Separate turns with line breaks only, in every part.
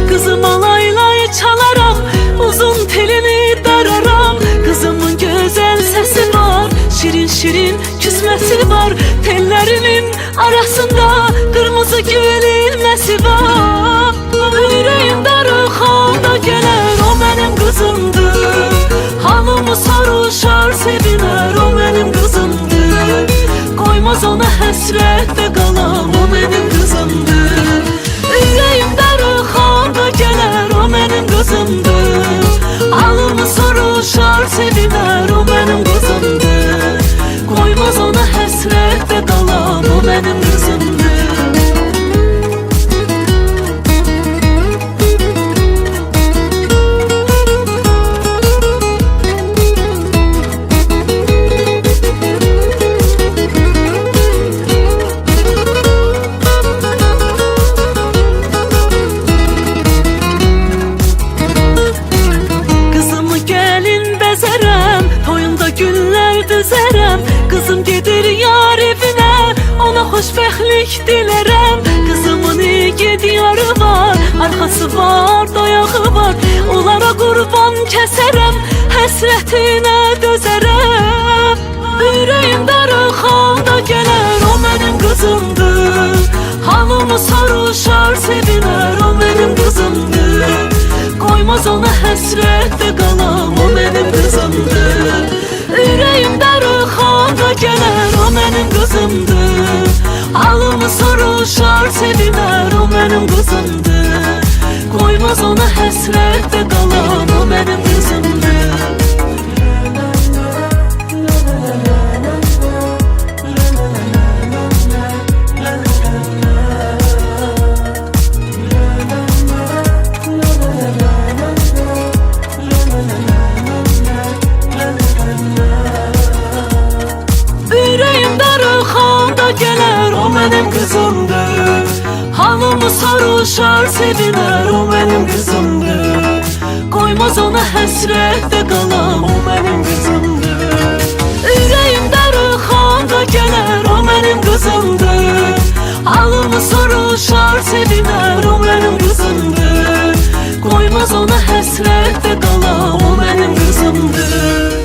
Kızıma lay lay çalaram, uzun telini dararam. Kızımın güzel sesi var, şirin şirin küsmesi var. Tellerinin arasında kırmızı gül ilmesi var. Yüreğim darıxanda gələr, o benim kızımdır. Halımı sarışar seviner, o benim kızımdır. Koymaz ona həsrətdə qalam, o benim kızımdır. Yüreğim darıxanda gələr, o benim kızımdır. Halımı sarışar seviner, o benim kızımdır. Koymaz ona həsrətdə qalam, o benim kızımdır. Kızım gedir yar evine, ona hoşbəxtlik dilərəm. Kızımın iyi diyarı var, arkası var, dayağı var. Onlara qurban kəsərəm, həsrətinə dözərəm. Yüreğim darıxanda gələr, o benim kızımdır. Halımı sarışar seviner, o benim kızımdır. Koymaz ona həsrətdə qalam, o benim kızımdır. Yüreğim darıxanda gələr, o benim kızımdır. Halımı soruşar seviner, o benim kızımdır. Koymaz ona həsrətdə qalan, o benim kızımdır. Benim kızımdır. Halımı sarışar seviner, o benim kızımdır. Koymaz ona həsrətdə qalam, o benim kızımdır. Yüreğim darıxanda gələr, o benim kızımdır. Halımı sarışar seviner, o benim kızımdır. Koymaz ona həsrətdə qalam, o benim kızımdır.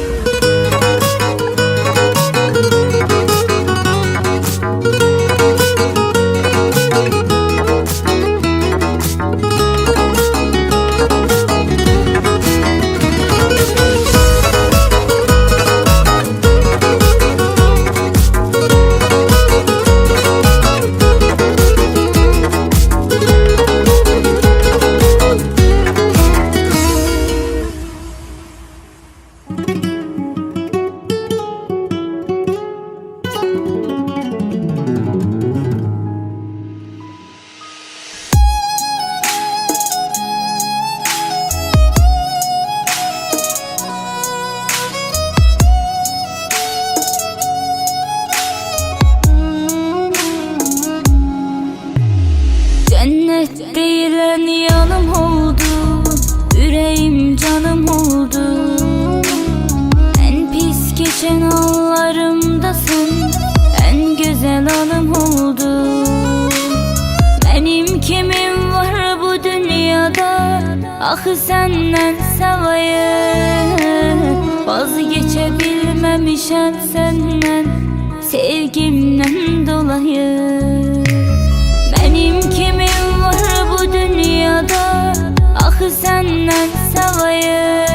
Cennet değilen yanım oldu, yüreğim canım oldu. En pis geçen anlarımdasın, en güzel anım oldu. Benim kimim var bu dünyada, ah senden savayı. Vazgeçebilmemişem senden, sevgimden dolayı. Benim kimim var bu dünyada, ah senden savayı.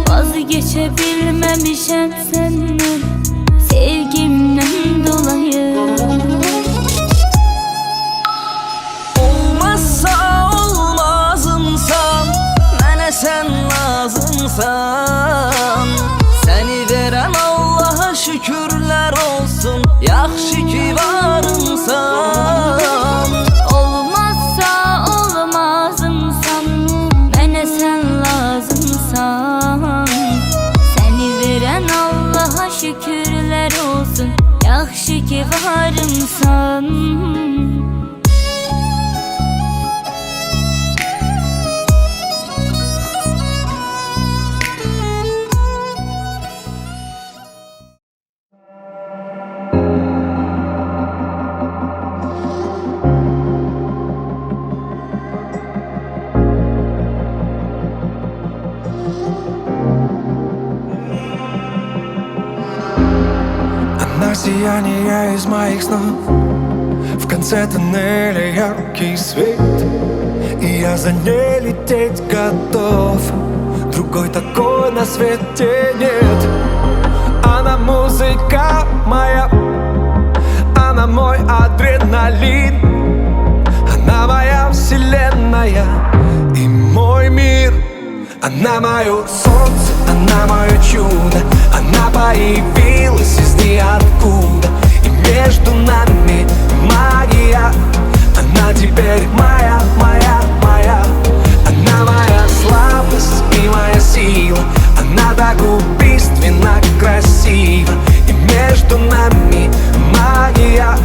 Vazgeçebilmemişem senden, sevgimden dolayı.
Olmazsa olmazımsan, mənə sən lazımsan. Səni verən Allah'a şükürlər olsun, yaxşı ki var
Сияние из моих снов, в конце тоннеля яркий свет, и я за ней лететь готов. Другой такой на свете нет. Она музыка моя, она мой адреналин, она моя вселенная и мой мир. Она мое солнце, она мое чудо, она появилась из ниоткуда, и между нами магия. Она теперь моя, моя, моя. Она моя слабость и моя сила, она так убийственно красива, и между нами магия.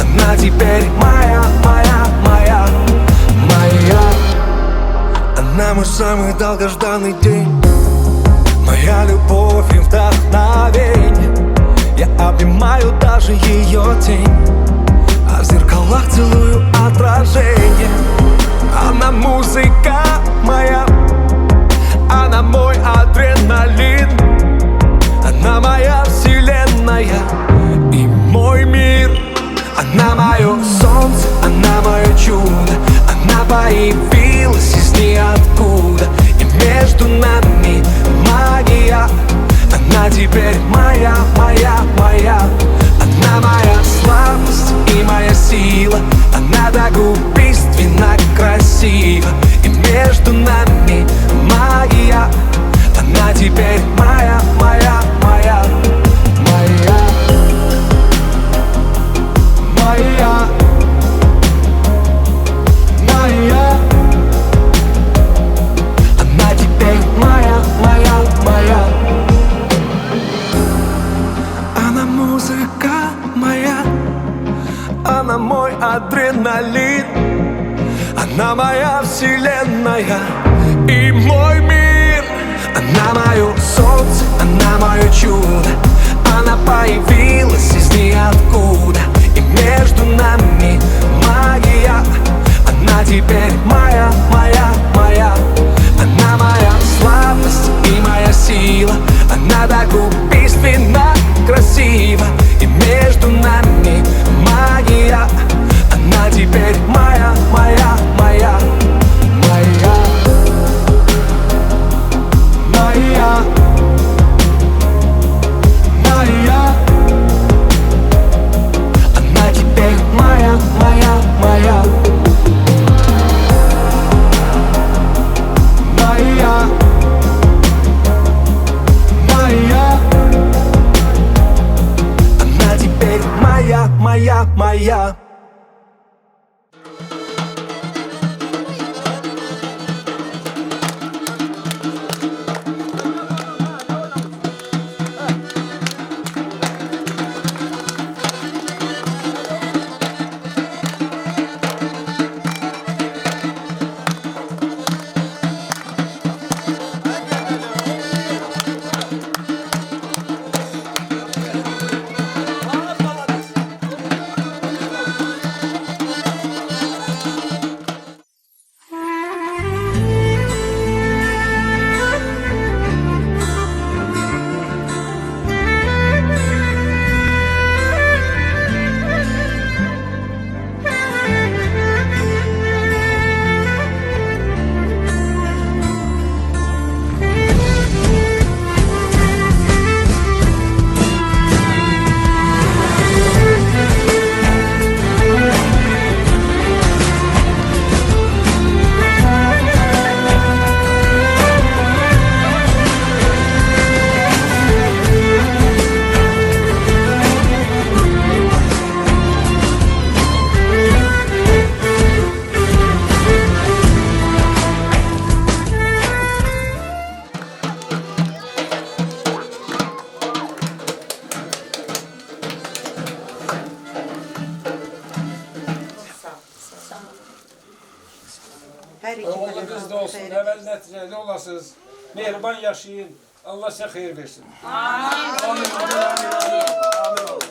Она теперь моя, моя, моя, моя. Она мой самый долгожданный день, моя любовь и вдохновение. Я обнимаю даже ее тень, а в зеркалах целую отражение. Она музыка моя, она мой адреналин, она моя вселенная и мой мир. Она мое солнце, она мое чудо, она появилась из ниоткуда, и между нами магия. Она теперь моя, моя, моя. Она моя слабость и моя сила, она так убийственно красива, и между нами магия. Она теперь моя, моя, моя, моя, моя, моя. Она теперь моя, моя, моя. Она музыка моя, она мой адреналин, она моя вселенная и мой мир. Она мое солнце, она мое чудо, она появилась из ниоткуда, и между нами магия. Она теперь моя, моя, моя. Она моя слабость и моя сила, она так убийственно красива, и между нами магия. Она теперь моя, моя, моя, моя, моя, моя. Она теперь моя, моя, моя, моя, моя. Она теперь моя, моя, моя.
Oğlu kızda olsun, evvel neticeli olasınız. Mehriban yaşayın. Allah size hayır versin. Amin. Amin. Amin. Amin.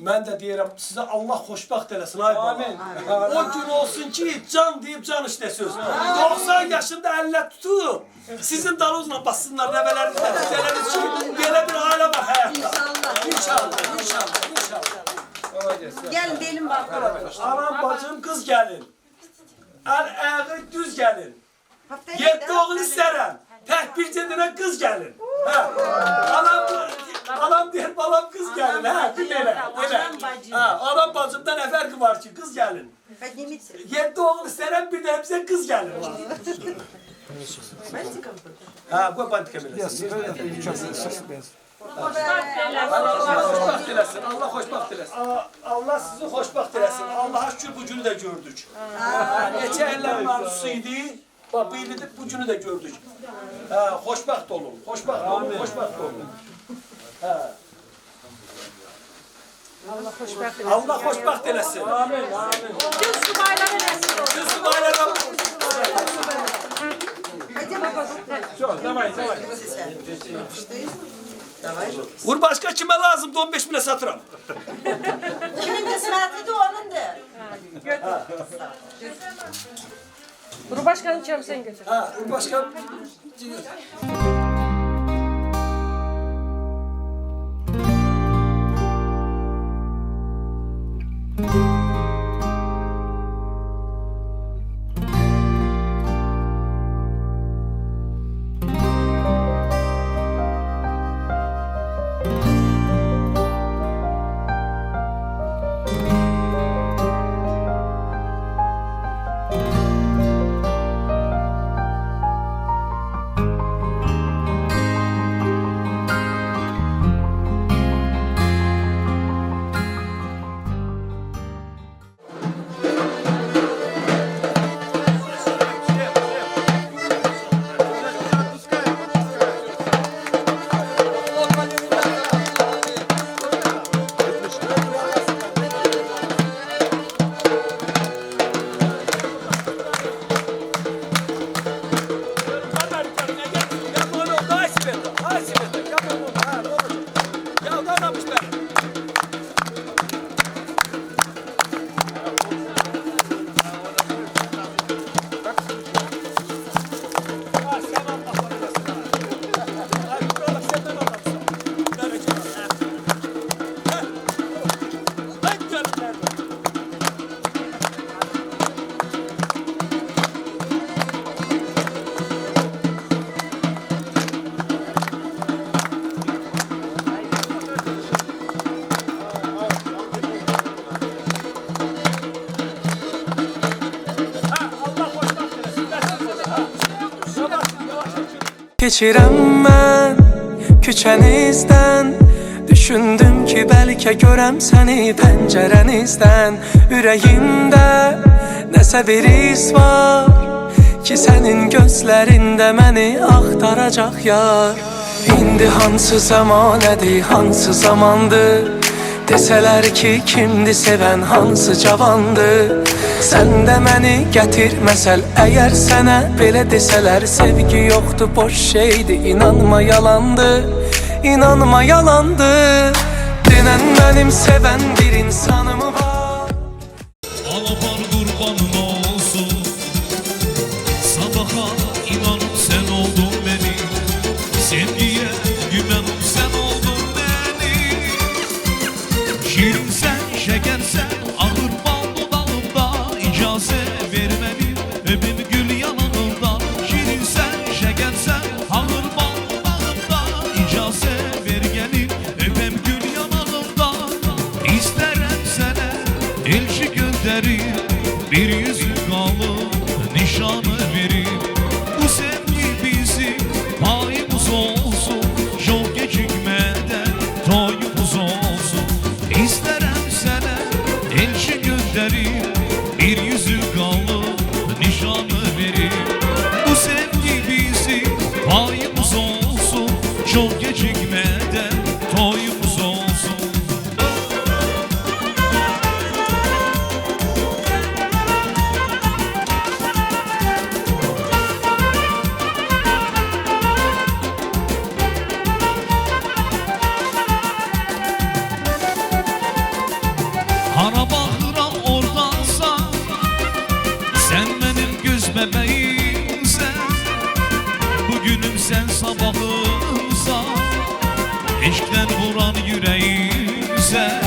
Mən də deyirəm, sizə Allah xoşbaxt eləsin, ay baba.
Amin.
O gün olsun ki, can deyib can işləsiz. 90 yaşında əllə tutub, sizin dalınızla bassınlar, nəvələriniz, nəticələriniz ki, belə bir ailə var həyatda. İnşallah, inşallah, inşallah.
Gelin diyelim bakalım.
Anam, bacım, qız gəlin. Əl-əğı düz gəlin.
Haftaya
7 oğul istərəm. Tək bir cədinə qız gəlin. Hə. Anam deyir, balam qız gəlin. Hə, bir belə. Hə, anam bacımda nə fərqi var ki, qız gəlin. 7 oğul istərəm, bir də bizə qız gəlin. Hə, qoy bantika beləsin. Xoşbaxt eləsin, Allah xoşbaxt eləsin. Allah sizi xoşbaxt eləsin. Allah'a şükür bu günü də gördük. Neçə əllər mərzusu idi, bu ili bu günü də gördük. Xoşbaxt olun, xoşbaxt olun, xoşbaxt olun. Allah xoşbaxt eləsin. Amin, amin.
Düz subaylara nasip olsun.
Düz subaylara. Vur başka kime lazım? 15 bine satıram.
Kimin kısmeti de onun da.
Cumhurbaşkanı içeceğim sen götür.
Ha, vur başka.
Keçirəm mən küçənizdən, düşündüm ki, bəlkə görəm səni pəncərənizdən. Ürəyimdə nəsə bir his var ki, sənin gözlərində məni axtaracaq yar. İndi hansı zamanədir, hansı zamandır? Desələr ki, kimdir sevən, hansı cavandır? Sən də məni gətirməsəl, əgər sənə belə desələr, sevgi yoxdur, boş şeydir, inanma yalandır, inanma yalandır. Denən mənim sevən bir insanım var.
Alapar qurbanın olsun, sabaha inanıp sen oldun beni, sevgiye güvenip sen oldun beni. Şirin sen, şeker sen, ağır bal dudağımda, icazet vermeli öpüm gül yanağımda. Şirin sen, şeker sen, ağır bal dudağımda, icazet ver gelip öpüm gül yanağımda. İsterim sana elçi gönderir, bir yüzük alıp nişanı verir. Bu sevgi bizim payımız olsun, çok gecikmeden toyumuz olsun. İsterim sana elçi gönderir, bir yüzük alıp nişanı bebeğim sen. Bugünüm sen sabahımsan, eşkten vuran yüreğim sen.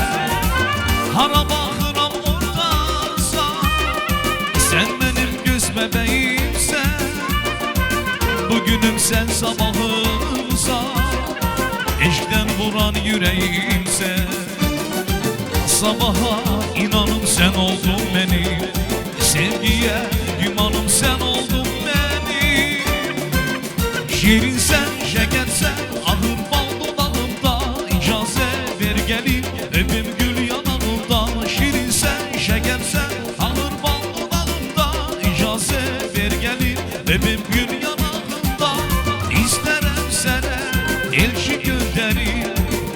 Hara bakıram oradasan, sen benim göz bebeğimsen. Bugünüm sen sabahımsan, eşkten vuran yüreğimsen. Sabaha inanım sen oldun benim, sevgiye gümanım sen oldun benim. Şirin sen, şeker sen, ahır bal dudağımda. İcazet ver gelip öpüm gül yanağında. Şirin sen, şeker sen, ahır bal dudağımda. İcazet ver gelip öpüm gül yanağında. İsterim sana elçi gönderir,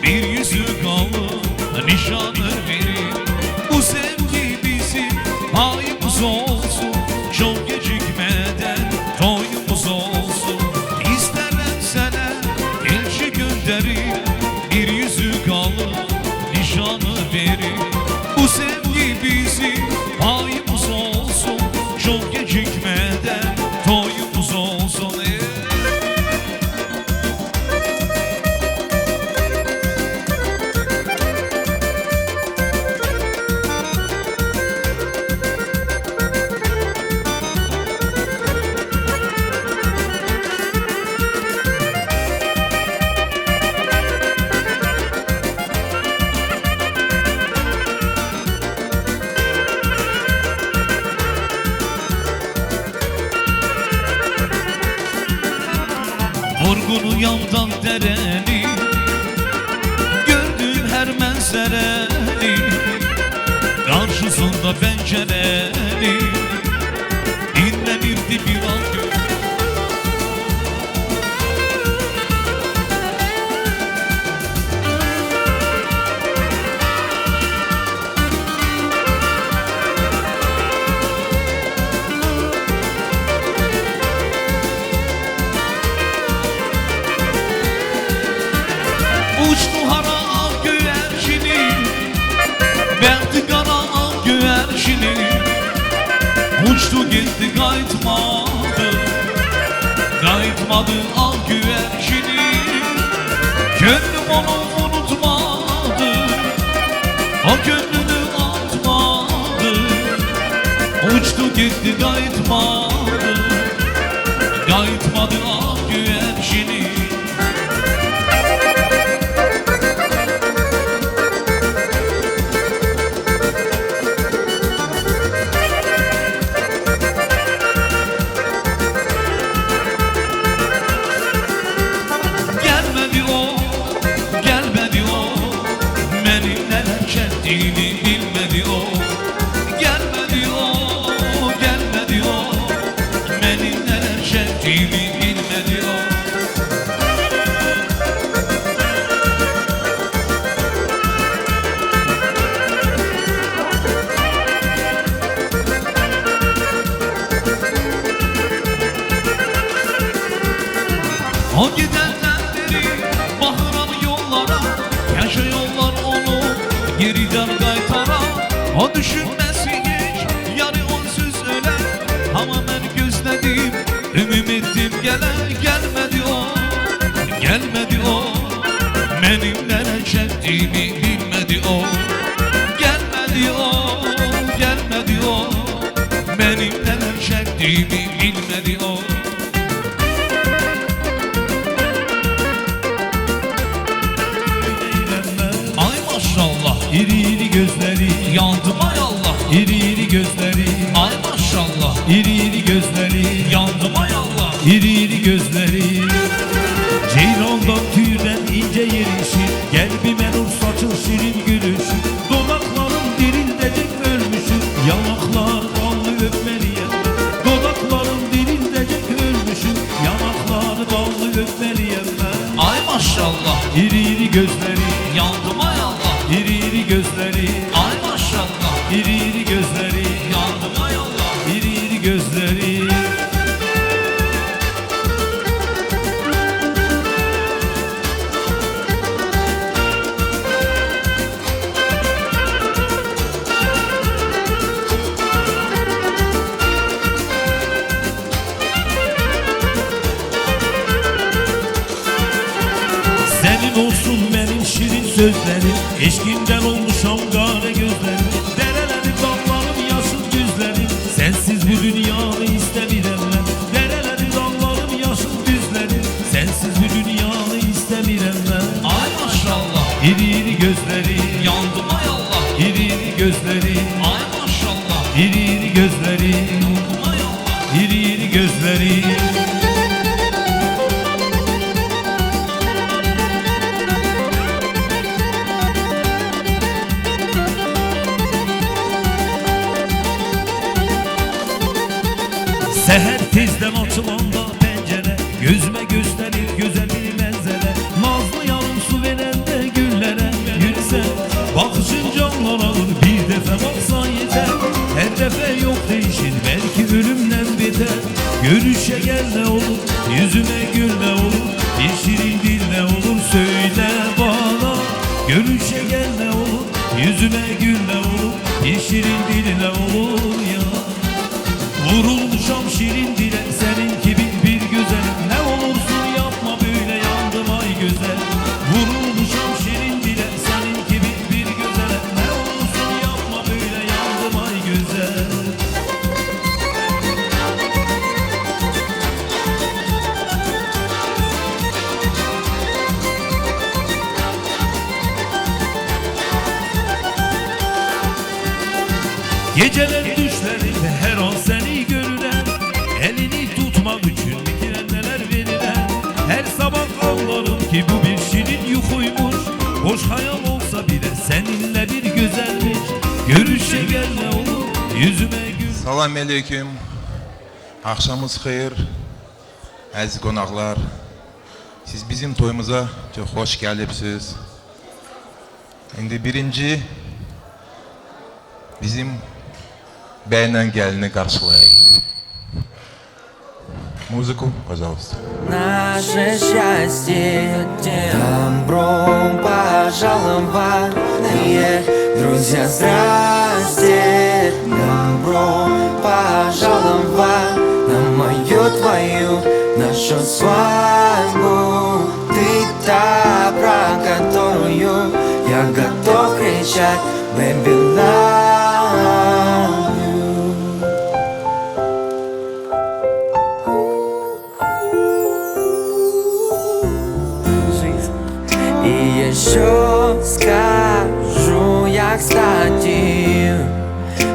bir yüzük alır, nişanı verir. Bu sevgi bizim payımız olsun, çok gecikmeden toyumuz olsun. İsterim sana elçi gönderir, bir yüzük alır, nişanı verir. Bu sevgi bizim payımız olsun, çok gecikmeden toyumuz olsun. Vurgunu yandan dereni, gördüğüm her menzereni. Karşısında pencereni, dinlenirdi bir an gül. Uçtu hara al güvercini, verdi kara al güvercini. Uçtu gitti kayıtmadı, kayıtmadı al güvercini. Gönlüm onu unutmadı, o gönlünü atmadı. Uçtu gitti kayıtmadı, kayıtmadı al güvercini. Bilmedi o, gelmedi o, gelmedi o. Benim neler çektiğimi bilmedi o. O gidenleri bakıram yollara, yaşa yollar onu geriden kaytara. O düşünmez hiç yarı onsuz öler, ama ben gözledim, ümit ettim gelen. Gelmedi o, gelmedi o. Benim neler çektiğimi bilmedi o. Gelmedi o, gelmedi o. Benim neler çektiğimi bilmedi o. İri iri gözleri yandım ay Allah. İri iri gözleri ay maşallah. İri iri gözleri yandım ay Allah. İri iri gözleri ceylandan tüyden ince yerişi. Gel bir menur saçın şirin gülüşü. Dodakların dirildecek ölmüşü. Yanaklar ballı öpmeliye. Dodakların dirildecek ölmüşü. Yanaklar ballı öpmeliye. Ay maşallah. İri iri gözleri yandım ay Allah. İri iri gözleri ay maşallah. İri iri gözleri yandım ay Allah. İri iri gözleri. Senin olsun benim şirin sözlerim, eşkinden olmuşam gare gözlerim. Derelerim, dağlarım, yaşıl düzlerim, sensiz bu dünyanı istemirem ben. Derelerim, dağlarım, yaşıl düzlerim, sensiz bu dünyanı istemirem ben. Ay maşallah, iri iri gözleri, yandım ay Allah. İri iri gözleri, ay maşallah, iri iri gözleri, yandım ay Allah. İri iri gözleri. Seher tezden açılanda pencere, gözüme gösterir güzel bir manzara. Nazlı yarım su veren de güllere gülse, bakışın canlar alır, bir defa baksan yeter. Her defa yok değişir, belki ölümden beter. Görüşe gel ne olur, yüzüme gül ne olur, bir şirin dil ne olur söyle bana. Görüşe gel ne olur, yüzüme gül ne olur, bir şirin dil ne olur ya. Vurulmuşam şirin dile, senin gibi bir güzel. Ne olursun yapma böyle, yandım ay güzel. Vurulmuşam şirin dile, senin gibi bir güzel. Ne olursun yapma böyle, yandım ay güzel. Geceler düşlerinde her an seni görürler, elini tutmak için bitirenler verirler. Her sabah anlarım ki bu bir şirin yuhuymuş, hoş hayal olsa bile seninle bir güzelmiş. Görüşe gel ne olur, yüzüme gül.
Salam aleyküm. Akşamınız hayır. Aziz qonaqlar, siz bizim toyumuza çok hoş gelipsiz. Şimdi birinci bizim bəylə gəlini qarşılayın. Музыку, пожалуйста.
Наше счастье добро пожаловали, друзья, здрасте. Добро пожаловать на мою, твою, нашу свадьбу. Ты та, про которую я готов кричать, baby, love you. И еще скажу я, кстати,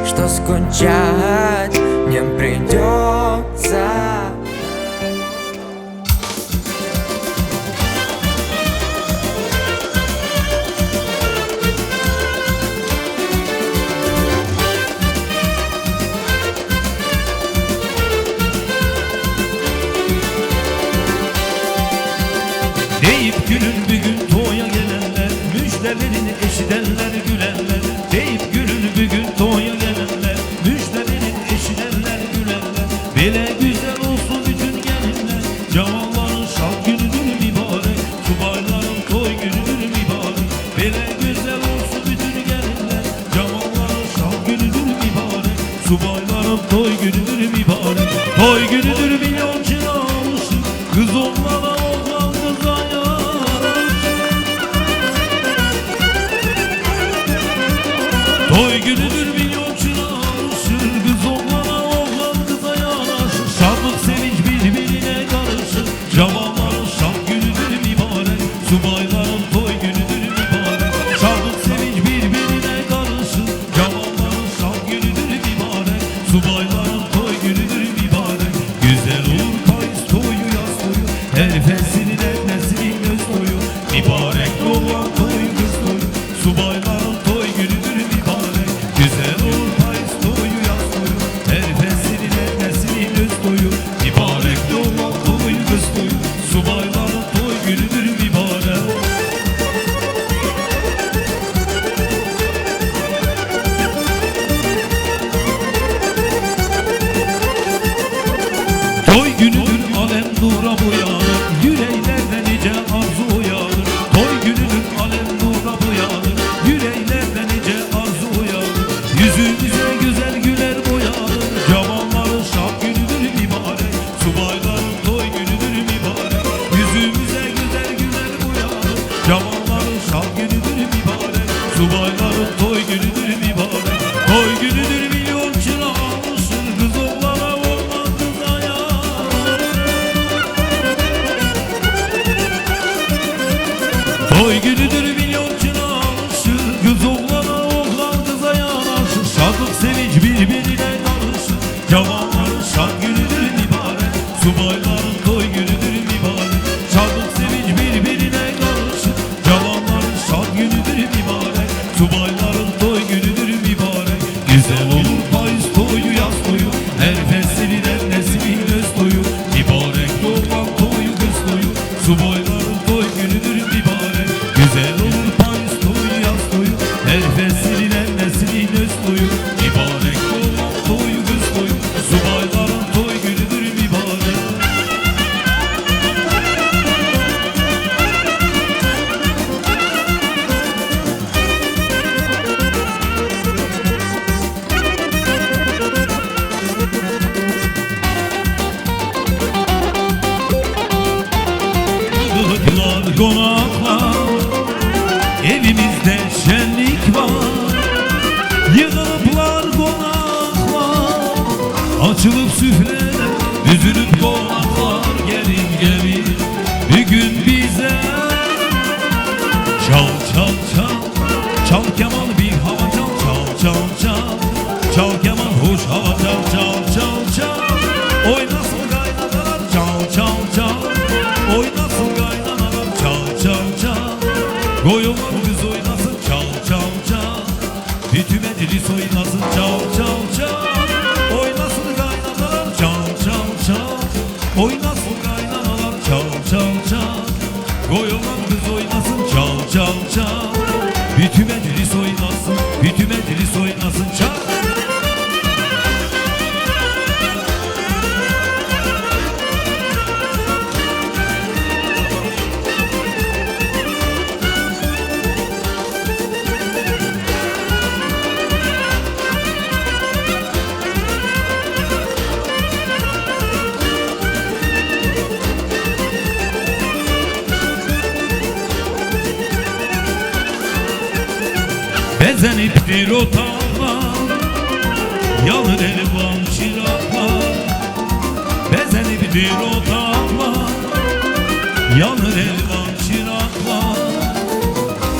что скучать мне придется.
Deyip gülün bugün toya gelenler, müjdelerini eşidenler gülenler. Deyip gülün bugün toya gelenler, müjdelerini eşidenler gülenler. Bile güzel olsun bütün gelinler, cavalların şak günüdür mübarek, subayların toy günüdür mübarek. Bile güzel olsun bütün gelinler, cavalların şak günüdür mübarek, subayların toy günüdür mübarek. Toy günüdür milyon kira almışım, kız olmadan olmaz kıza yarar. Toy günüdür milyon kira almışım, kız olmadan oğlan kıza yanaşır. Şadlık sevinç birbirine karışır, cavalların şak günüdür mübarek, subayların toy günüdür mübarek. Şadlık sevinç birbirine karışır, cavalların şak günüdür mübarek, subayların toy günüdür mübarek. Güzel olur payız toyu yaz toyu, her feslinin her neslinin göz toyu. Mübarek olan toy kız toyu, subayların toy günüdür mübarek. Güzel olur payız toyu yaz toyu, her feslinin her neslinin göz toyu. Mübarek olan toy kız toyu, subayların toy günüdür mübarek. Toy günüdür alem nura boyanır, yüreklerde nice arzu uyanır. Toy günüdür alem nura boyanır, yüreklerde nice arzu uyanır. Yüzümüze güzel güler boyanır, cavalların şak günüdür mübarek, subayların toy günüdür mübarek. Yüzümüze güzel güler boyanır, Toy günüdür milyonçuna alışır. Kız oğlana oğlan kıza yanaşır. Şadlık sevinç birbirine danışır. Cavanların şad günüdür mübarek. Subayların toy günüdür mübarek. Şadlık sevinç birbirine danışır. Cavanların şad günüdür mübarek. Subayların toy günüdür mübarek. Güzel olur payız toyu yaz toyu. Her fesliden neslin öz toyu. Mübarek doğan toyu kız toyu. Subayların toy günüdür mübarek. Güzel olur payız toyu yaz toyu. Her fesliden neslin öz toyu. Mübarek doğan toyu kız toyu. Subayların toy günüdür mübarek. Yıldılar konaklar, evimizde şenlik var. Yığılıplar konaklar, açılıp süfreler, düzülüp konaklar. Gelin gelin bir gün bize. Çal çal çal, çal keman bir hava çal. Çal çal çal, çal keman hoş hava çal. Çal çal çal, oynasın kaynanalar. Çal çal çal, oynasın kaynanalar. Çal çal çal, koyunlar kız oynasın. Çal çal çal, bütün meclis oynasın. Çal çal çal, oynasın kaynanalar. Çal çal çal, oynasın kaynanalar. Çal çal çal, koyunlar kız oynasın. Çal çal çal, bütün meclis oynasın. Bütün meclis oynasın. Çal. Bezeniptir otağlar, yanır elvan çıraklar. Bezeniptir otağlar, yanır elvan çıraklar.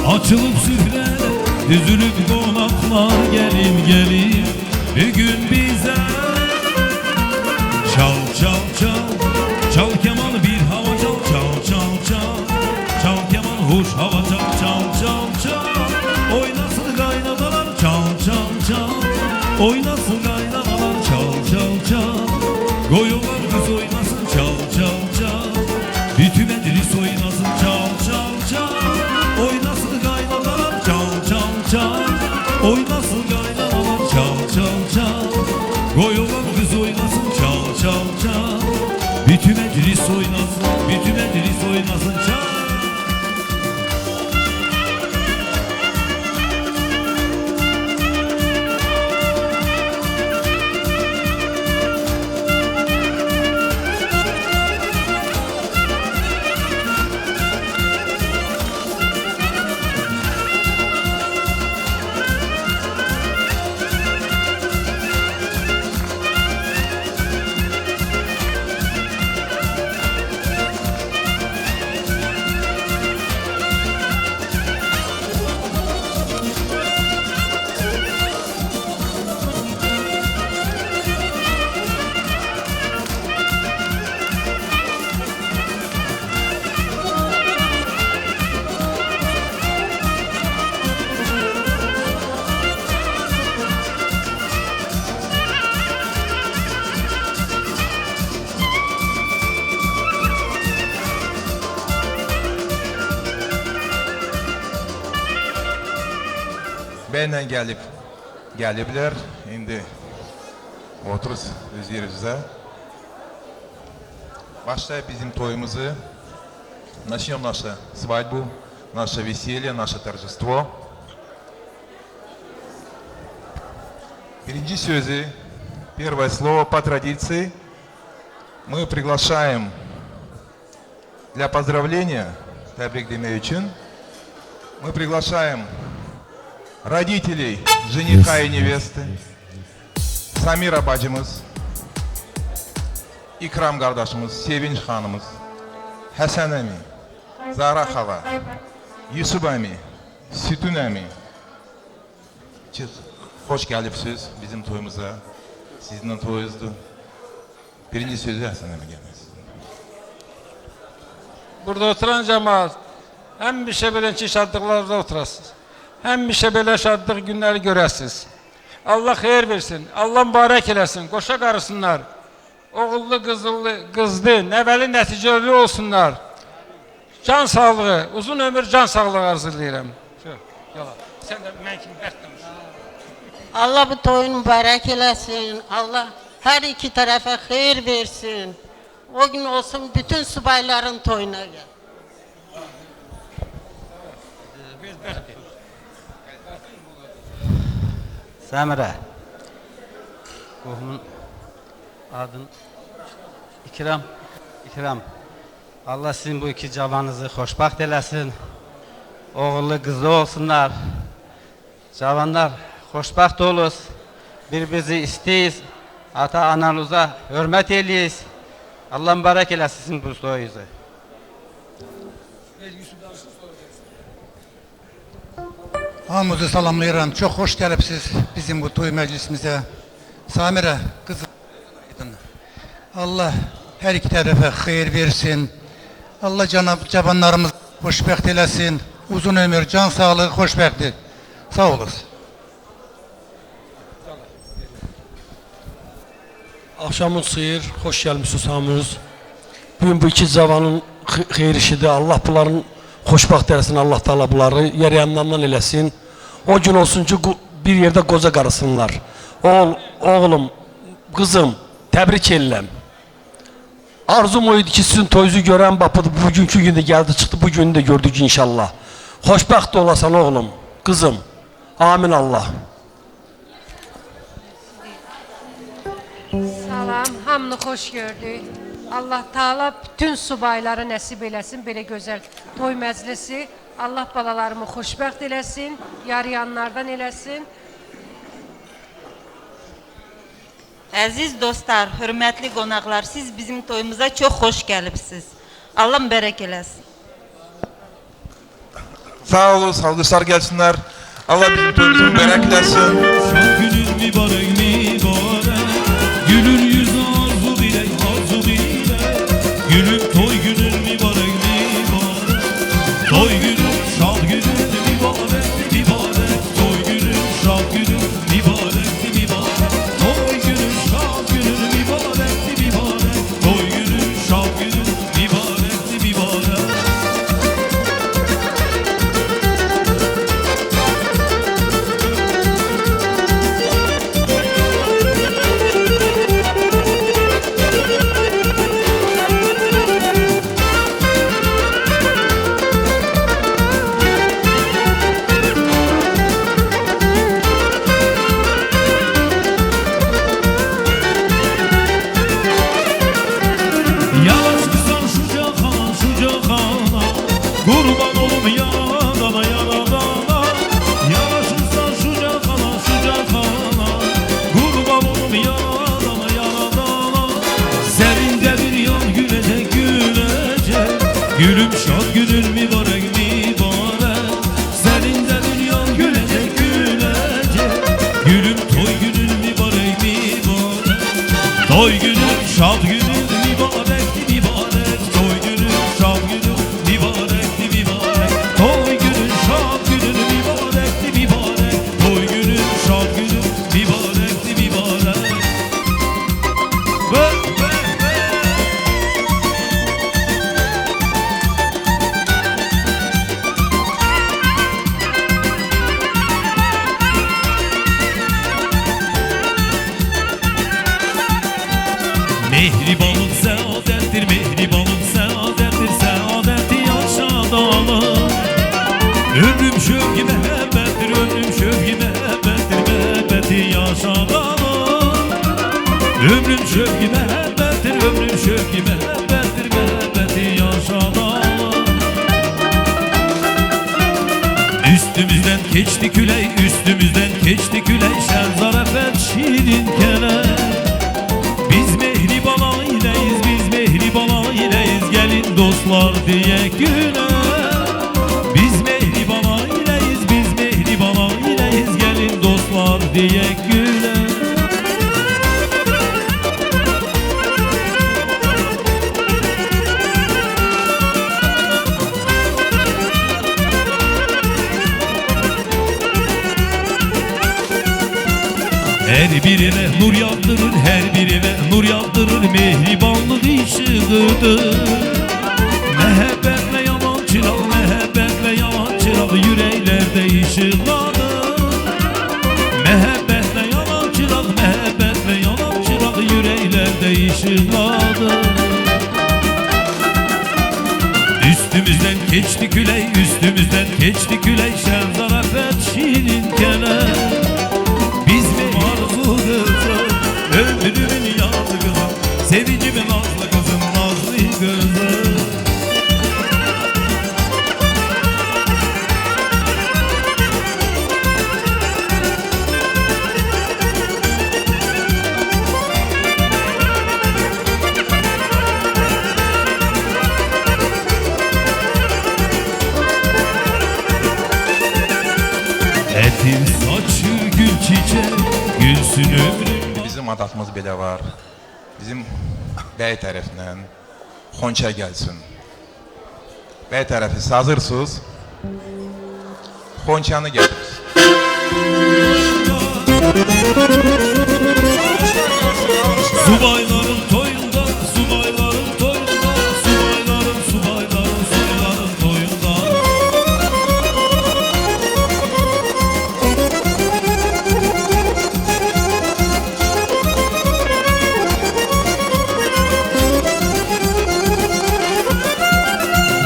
Açılıp süfreler, düzülüp konaklar. Gelin gelin bir gün bize. Çal çal çal, çal keman bir hava çal. Çal çal çal, çal keman hoş hava çal. Çal çal çal, oynasın kaynanalar. Çal çal çal, oynasın kaynanalar. Çal çal çal, koyunlar kız oynasın. Çal çal çal, bütün meclis oynasın. Çal çal çal, oynasın kaynanalar. Çal çal çal, oynasın kaynanalar. Çal çal çal, koyunlar kız oynasın. Çal çal çal, bütün meclis oynasın. Bütün meclis oynasın. Çal.
Benden gelibler. Şimdi oturuz öz yerimizde. Başlayıp bizim toyumuzu. Начнем нашу свадьбу, наше веселье, наше торжество. Birinci sözü, первое слово по традиции. Мы приглашаем для поздравления, тәбрик демеу için, мы приглашаем родителей жениха и невесты, Samira bacımız, İkram kardeşimiz, Sevinç hanımız, Həsən əmi, Zara xala, Yusuf əmi, Sütün əmi. Hoş gəlibsiz bizim toyumuza. Sizin toyunuzdur. Birinci sözü Həsən əmi gəlməz.
Burada oturan cemaat həmişə belə ki şadlıqlarda oturasınız. Həmişə belə şadlıq günləri görəsiniz. Allah xeyir versin, Allah mübarək eləsin, qoşa qarısınlar. Oğullu, qızlı, nəvəli, nəticəli olsunlar. Can sağlığı, uzun ömür can sağlığı arzulayıram. Sen de mən kimi bəxtləmişsin.
Allah bu toyun mübarək eləsin. Allah hər iki tərəfə xeyir versin. O gün olsun bütün subayların toyuna gel.
Səmirə, qohumun adın İkram. Allah sizin bu iki cavanınızı xoşbaxt eləsin. Oğullu, qızlı olsunlar. Cavanlar, xoşbaxt oluz. Bir-birinizi isteyiz. Ata-analuza hörmət eləyiz. Allah mübarək eləsin sizin bu toyunuzu.
Hamınızı salamlayıram. Çox xoş gəlibsiz bizim bu toy məclisimizə. Samirə, qızım. Allah hər iki tərəfə xeyir versin. Allah cavanlarımız xoşbəxt eləsin. Uzun ömür, can sağlığı, xoşbəxtlik. Sağ olasın.
Axşamın xeyir, xoş gəlmişsiniz hamınız. Bugün bu iki cavanın xeyir işidir. Allah bunların xoşbaxt eləsin, Allah Taala bunları yer yanından eləsin. O gün olsun ki bir yerdə qoca qarısınlar. Oğlum, qızım, təbrik edirəm. Arzum o idi ki sizin toyunuzu görən bugünkü gündə gəldi, çıxdı, bu günü də gördük inşallah. Xoşbaxt olasan oğlum, qızım. Amin Allah.
Salam, hamını xoş gördük. Allah Taala bütün subaylara nəsib eləsin belə gözəl toy məclisi. Allah balalarımı xoşbəxt eləsin, yarayanlardan eləsin.
Əziz dostlar, hörmətli qonaqlar, siz bizim toyumuza çox xoş gəlibsiz. Allah mübarək eləsin.
Sağ olun, sağlıqlar gəlsinlər. Allah bizim toyumuzu mübarək eləsin.
Şad günün mübarək mübarək. Gülür yüzü arzu bilək, arzu bilək. Gülüm toy günün mübarək mübarək. Toy günün, şad günün mübarək mübarək. Toy günün, şad günün mübarək mübarək. Toy günün, şad günün mübarək mübarək. Toy günün, şad günün mübarək mübarək. Yanaşırsan şu cahana, kurban olum yaradana, yaradana. Yanaşırsan şu cahana, kurban olum yaradana, yaradana. Serinde bir yan gülecek, gülecek. Gülüm şad günün mübarek mübarek. Serinde bir yan gülecek, gülecek. Gülüm toy günün mübarek mübarek. Toy günün, şad günün mübarek. Mehribanlık saadettir, mehribanlık saadettir, saadeti yaşadalım. Ömrüm şövki mehabbettir, ömrüm şövki mehabbettir, mehabbeti yaşadalım. Ömrüm şövki mehabbettir, ömrüm şövki mehabbettir, mehabbeti yaşadalım. Üstümüzden geçti küley, üstümüzden geçti küley, şen zarafet şirin keley. Biz mehriban aileyiz, biz mehriban aileyiz, gelin dostlar diye güle. Biz mehriban Her bir eve nur yağdırır, her bir eve nur yağdırır, mehribanlık ışığıdır. Məhəbbətle yanan çıraq, məhəbbətle yanan çıraq, yüreklerde ışıqladır. Məhəbbətle yanan çıraq, məhəbbətle yanan çıraq, yüreklerde ışıqladır. Üstümüzden geçti küley, üstümüzden geçti küley, şen zarafet şirin keler. Biz mi arzu kızım, ömrümün yazı kızım, sevicimin nazlı kızım, nazlı kızım. Etin saçı gül çiçek, gülsün ömrüm.
Bizim adatımız belə var. Bizim bəy tərəfindən xonça gəlsin. Bəy tərəfi hazırsınız. Xonçanı gətirir.
Subayların toyunda, subayların toyunda, subayların, subayların, subayların toyunda.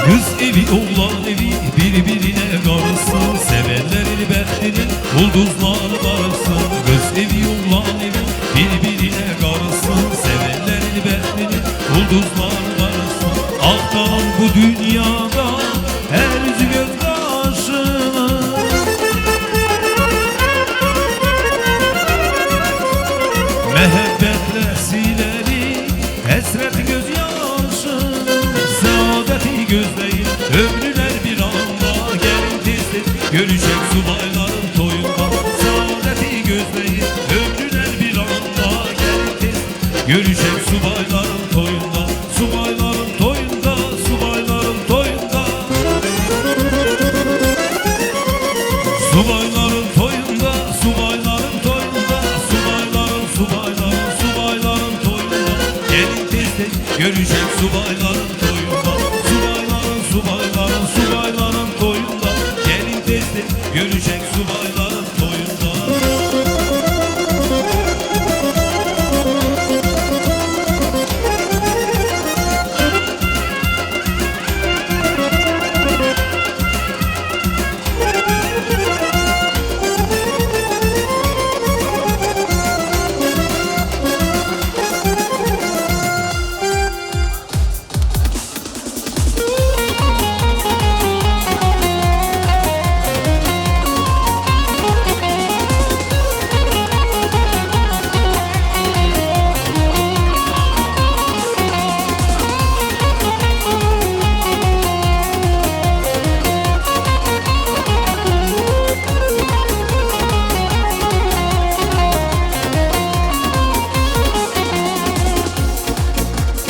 Kız evi, oğlan evi, birbirine karışsın, sevenlerin bəxtinin ulduzları barışsın. Kız evi, oğlan evi, birbirine karışsın, sevenlerin bəxtinin ulduzları barışsın. Aktan bu dünyada her göz karşına, məhəbbətle sileri həsrət göz yaşını. Saadeti gözleyin ömrüler bir anda, gelin tezdir görüşek subayların toyunda. Saadeti gözleyin ömrüler bir anda, gelin tezdir görüşek subayların toyunda. Subayların toyunda, subayların toyunda. Subayların toyunda, subayların toyunda, subayların, subayların, subayların toyunda. Gelin tezdir görüşek subayların toyunda. Subayların, subayların, subayların toyunda. Gelin tezdir görüşek subayların toyunda.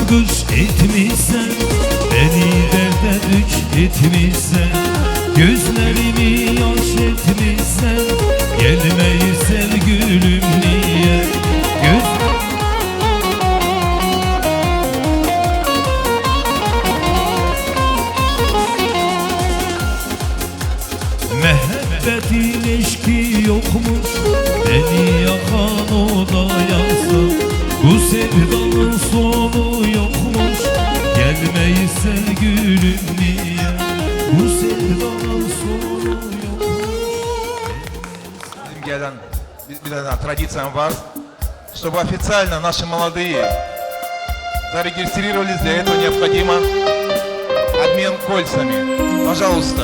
Kış etmişsen, beni derde düç etmişsen, gözlerimi yaş etmişsen, gelmeyi sevgilim niye? Məhəbbətin eşki yokmuş, beni yakan o da yansın. Bu sevdanın sonu yokmuş, gelmeyi sevgilim niye? Bu sevdanın sonu yokmuş.
Bizim gelen, bir традициям вас, чтобы официально наши молодые зарегистрировались, для этого необходимо обмен кольцами. Пожалуйста.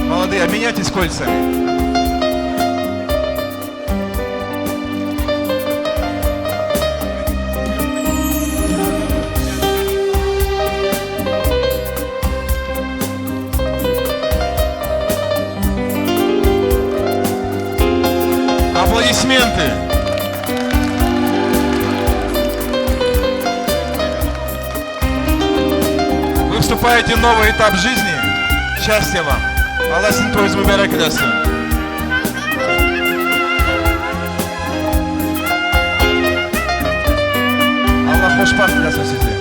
Молодые, обменяйтесь кольцами. Аплодисменты. Вы вступаете в новый этап жизни. Счастья вам. Allah sizin toyunuzu mübarek eləsin. xoşbaxt eləsin sizi.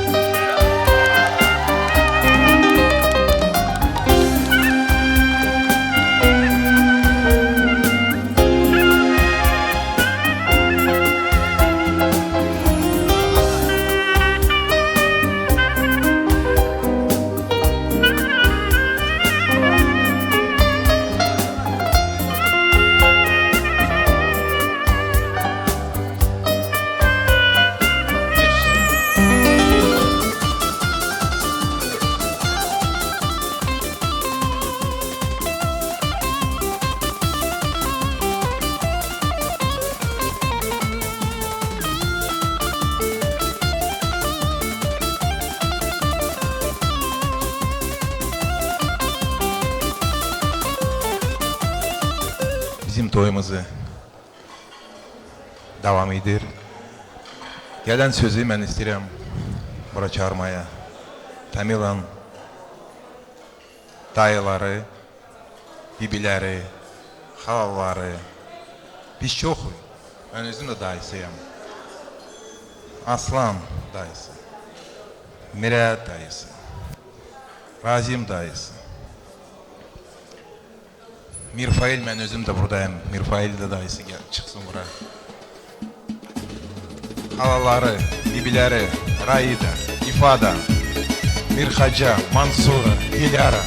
Bizim toyumuzu davam edir. Gələn sözü mən istəyirəm bura çağırmaya. Tamilan dayıları, bibiləri, xalaları. Biz çoxuz. Mən özüm də dayısıyam. Aslan dayısı, Mirət dayısı, Razim dayısı. Mirfail, mən özüm də buradayım. Mirfail də dayısı gəl, çıxsın bura. Halaları, bibiləri, Raida, İfada, Mirxaca, Mansura, Dilara,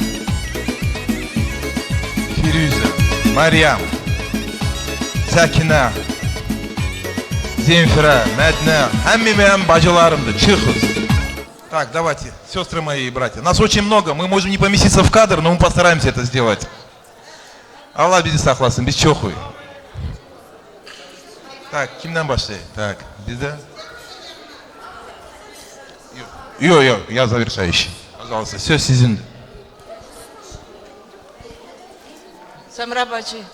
Firuzə, Maryam, Səkinə, Zemfira, Mədnə, həmmi mənim bacılarımdır, çıxız. Так, давайте, сестры мои и братья. Нас очень много, мы можем не поместиться в кадр, но мы постараемся это сделать. Allah bizi saklasın, biz çoxuyuz. Tak, kimdən başlayayım? Tak, bizdə? Yok, я завершающий. Пожалуйста, söz sizindir.
Səmrə bacı,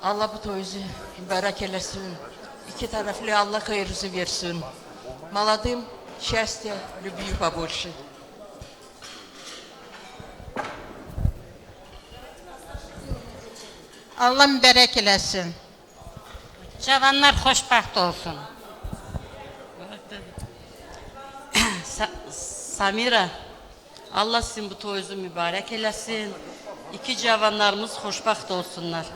Allah bu toyuzu mübarək eləsin. İki tərəfli Allah xeyirinizi versin. Молодым счастья, любви побольше. Allah mübarək eləsin. Cavanlar xoşbəxt olsun. Samira, Allah sizin bu toyunuzu mübarək eləsin. İki cavanlarımız xoşbəxt olsunlar.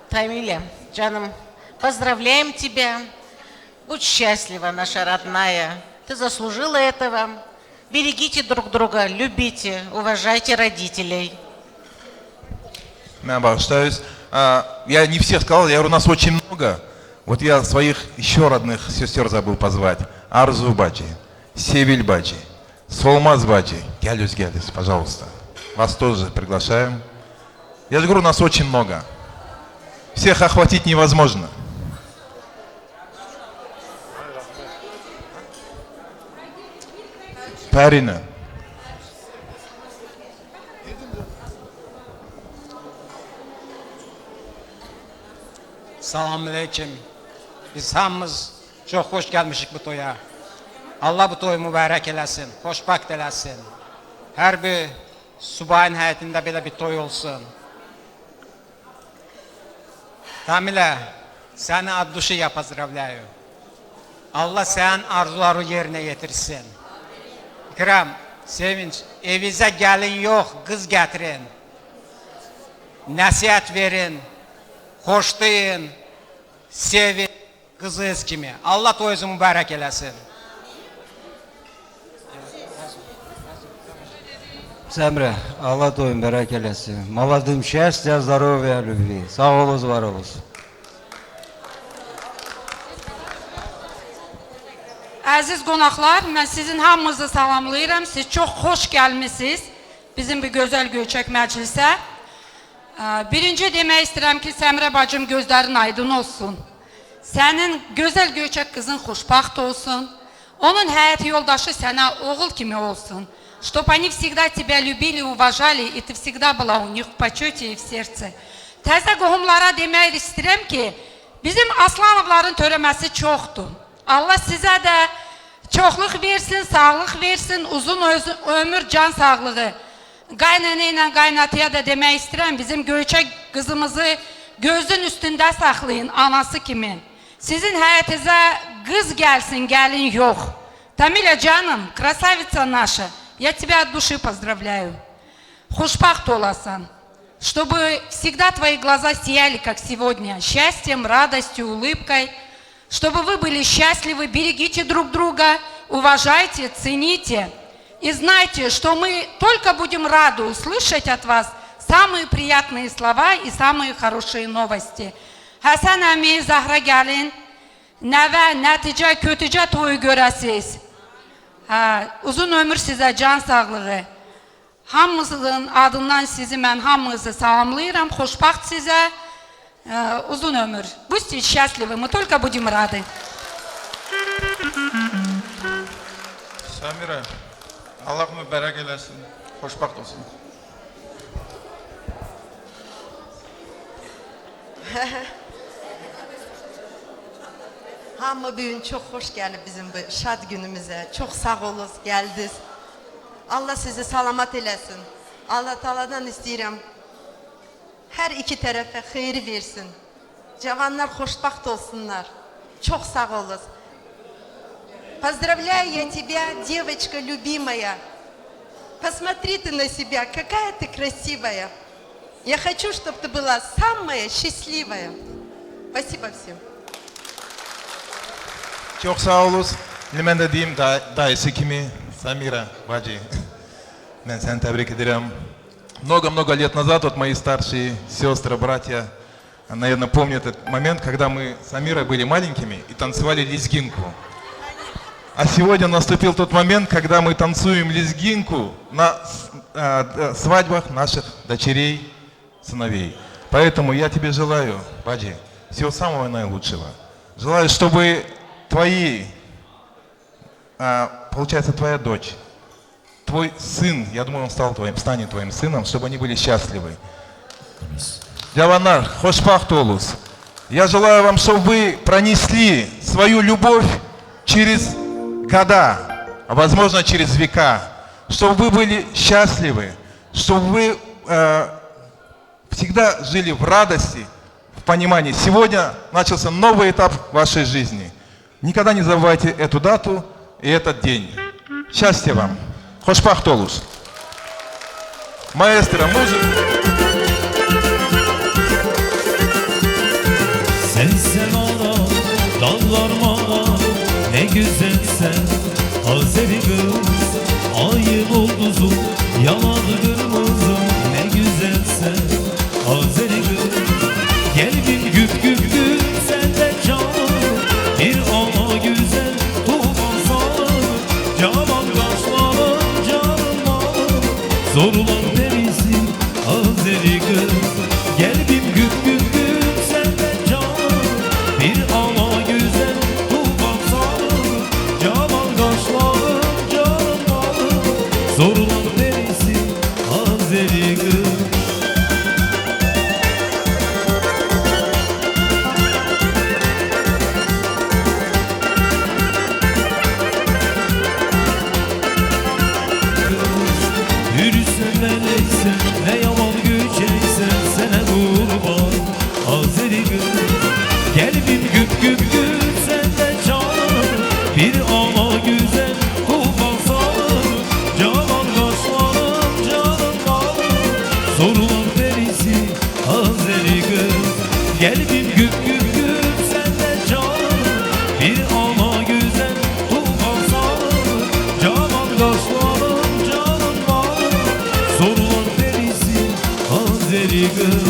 Тамиля, Джаном, поздравляем тебя. Будь счастлива, наша родная. Ты заслужила этого. Берегите друг друга, любите, уважайте родителей.
Меня bağışlayız. Я не всех сказал, я говорю, нас очень много. Вот я своих еще родных сестер забыл позвать. Арзу бачи, Севиль бачи, Солмаз бачи. Гялюс, пожалуйста. Вас тоже приглашаем. Я же говорю, нас очень много. Всех охватить невозможно. Parina.
Selamünaleyküm. Biz hamımız çok hoş gelmişik bu toya. Allah bu toyu mübarek eləsin, xoşbəxt eləsin. Her bir subayın həyatında belə bir toy olsun. Tamila, səni ad duşu ya поздравляю. Allah sənin arzuları yerinə yetirsin. İkram, Sevinç, evinizə gəlin yox, qız gətirin. Nəsihət verin, xoşlayın, sevin qızınız kimi. Allah toyunuzu mübarək eləsin.
Səmrə, Allah toyu mübarək eləsin. Молодым счастья, здоровья, любви. Sağ olunuz, var olunuz.
Əziz qonaqlar, mən sizin hamınızı salamlayıram. Siz çox xoş gəlmişsiniz bizim bir gözəl Göyçək məclisə. Birinci demək istəyirəm ki, Səmrə bacım gözlərin aydın olsun. Sənin gözəl Göyçək qızın xoşbəxt olsun. Onun həyat yoldaşı sənə oğul kimi olsun. Чтобы они всегда тебя любили, уважали, и ты всегда была у них в почете и в сердце. Təzə qohumlara demək istəyirəm ki, bizim Aslanovların törəməsi çoxdur. Allah sizə də çoxluq versin, sağlıq versin, uzun ömür, can sağlığı. qaynana ilə qaynataya da demək istəyirəm, bizim Göyçək qızımızı gözün üstündə saxlayın, anası kimi. Sizin həyətinizə qız gəlsin, gəlin yox. Tamiля, canım, красавица наша, я тебя от души поздравляю. Хушпахт оласан, чтобы всегда твои глаза сияли, как сегодня, счастьем, радостью, улыбкой, чтобы вы были счастливы, берегите друг друга, уважайте, цените. И знайте, что мы только будем рады услышать от вас самые приятные слова и самые хорошие новости. Hasan əmi, Zahra gəlin, nəvə, nəticə, kötücə toyu görəsiz. Uzun ömür sizə, can sağlığı. Hamımızın adından sizi mən hamınızı salamlayıram. Xoşbaxt sizə, uzun ömür. Будьте счастливы, мы только будем рады.
Samira, Allah mübarək eləsin, xoşbaxt olsun.
Hamı bugün çok hoş geldi bizim bu şad günümüze. Çok sağ olun, geldiniz. Allah sizi salamat eləsin. Allah Taala'dan istəyirəm. Her iki tarafa xeyir versin. Cavanlar xoşbaxt olsunlar. Çok sağ olun. Поздравляю я тебя, девочка любимая. Посмотри ты на себя, какая ты красивая. Я хочу, чтобы ты была самая счастливая. Спасибо всем.
Çok sağ olunuz. Ben de diyeyim dayısı kimi, Samira, bacı. Ben seni tebrik ederim. Много-много лет назад вот мои старшие сестры, братья, наверное, помнят этот момент, когда мы с Амирой были маленькими и танцевали лезгинку. А сегодня наступил тот момент, когда мы танцуем лезгинку на свадьбах наших дочерей, сыновей. Поэтому я тебе желаю, баджи, всего самого наилучшего. Желаю, чтобы твои, получается, твоя дочь, твой сын, я думаю, он станет твоим сыном, чтобы они были счастливы. Джаванар, хошпахт олус. Я желаю вам, чтобы вы пронесли свою любовь через года, а возможно через века, чтобы вы были счастливы, чтобы вы всегда жили в радости, в понимании. Сегодня начался новый этап вашей жизни. Никогда не забывайте эту дату и этот день. Счастья вам. Хошпахт олус. Маэстро, музыка.
Sensen ana, dallar mala, ne güzelsen Azeri kız, ayın olduzum, yanadı kırmızım Ne güzelsen Azeri kız, gelbin güp güp güp senden canım Bir ana güzel tuğban sağım, canan kaşların canım malım Zorulan derisi Azeri kız, gelbin güp güp güp senden canım Bir ana güzel tuğban sağım, canan kaşların canım malım Zorulan derisi Azeri kız Yürüsen meleksen, ne yaman göçeksen Sene kurban Azeri kız Gelbim güp güp güp senden canım Bir ana güzel kurban sağım Canan kaşlarım canım malım Sorulan derisi Azeri kız Gelbim güp güp güp senden canım Bir ana güzel kurban sağım Canan kaşlarım canım malım Sorulan derisi Azeri kız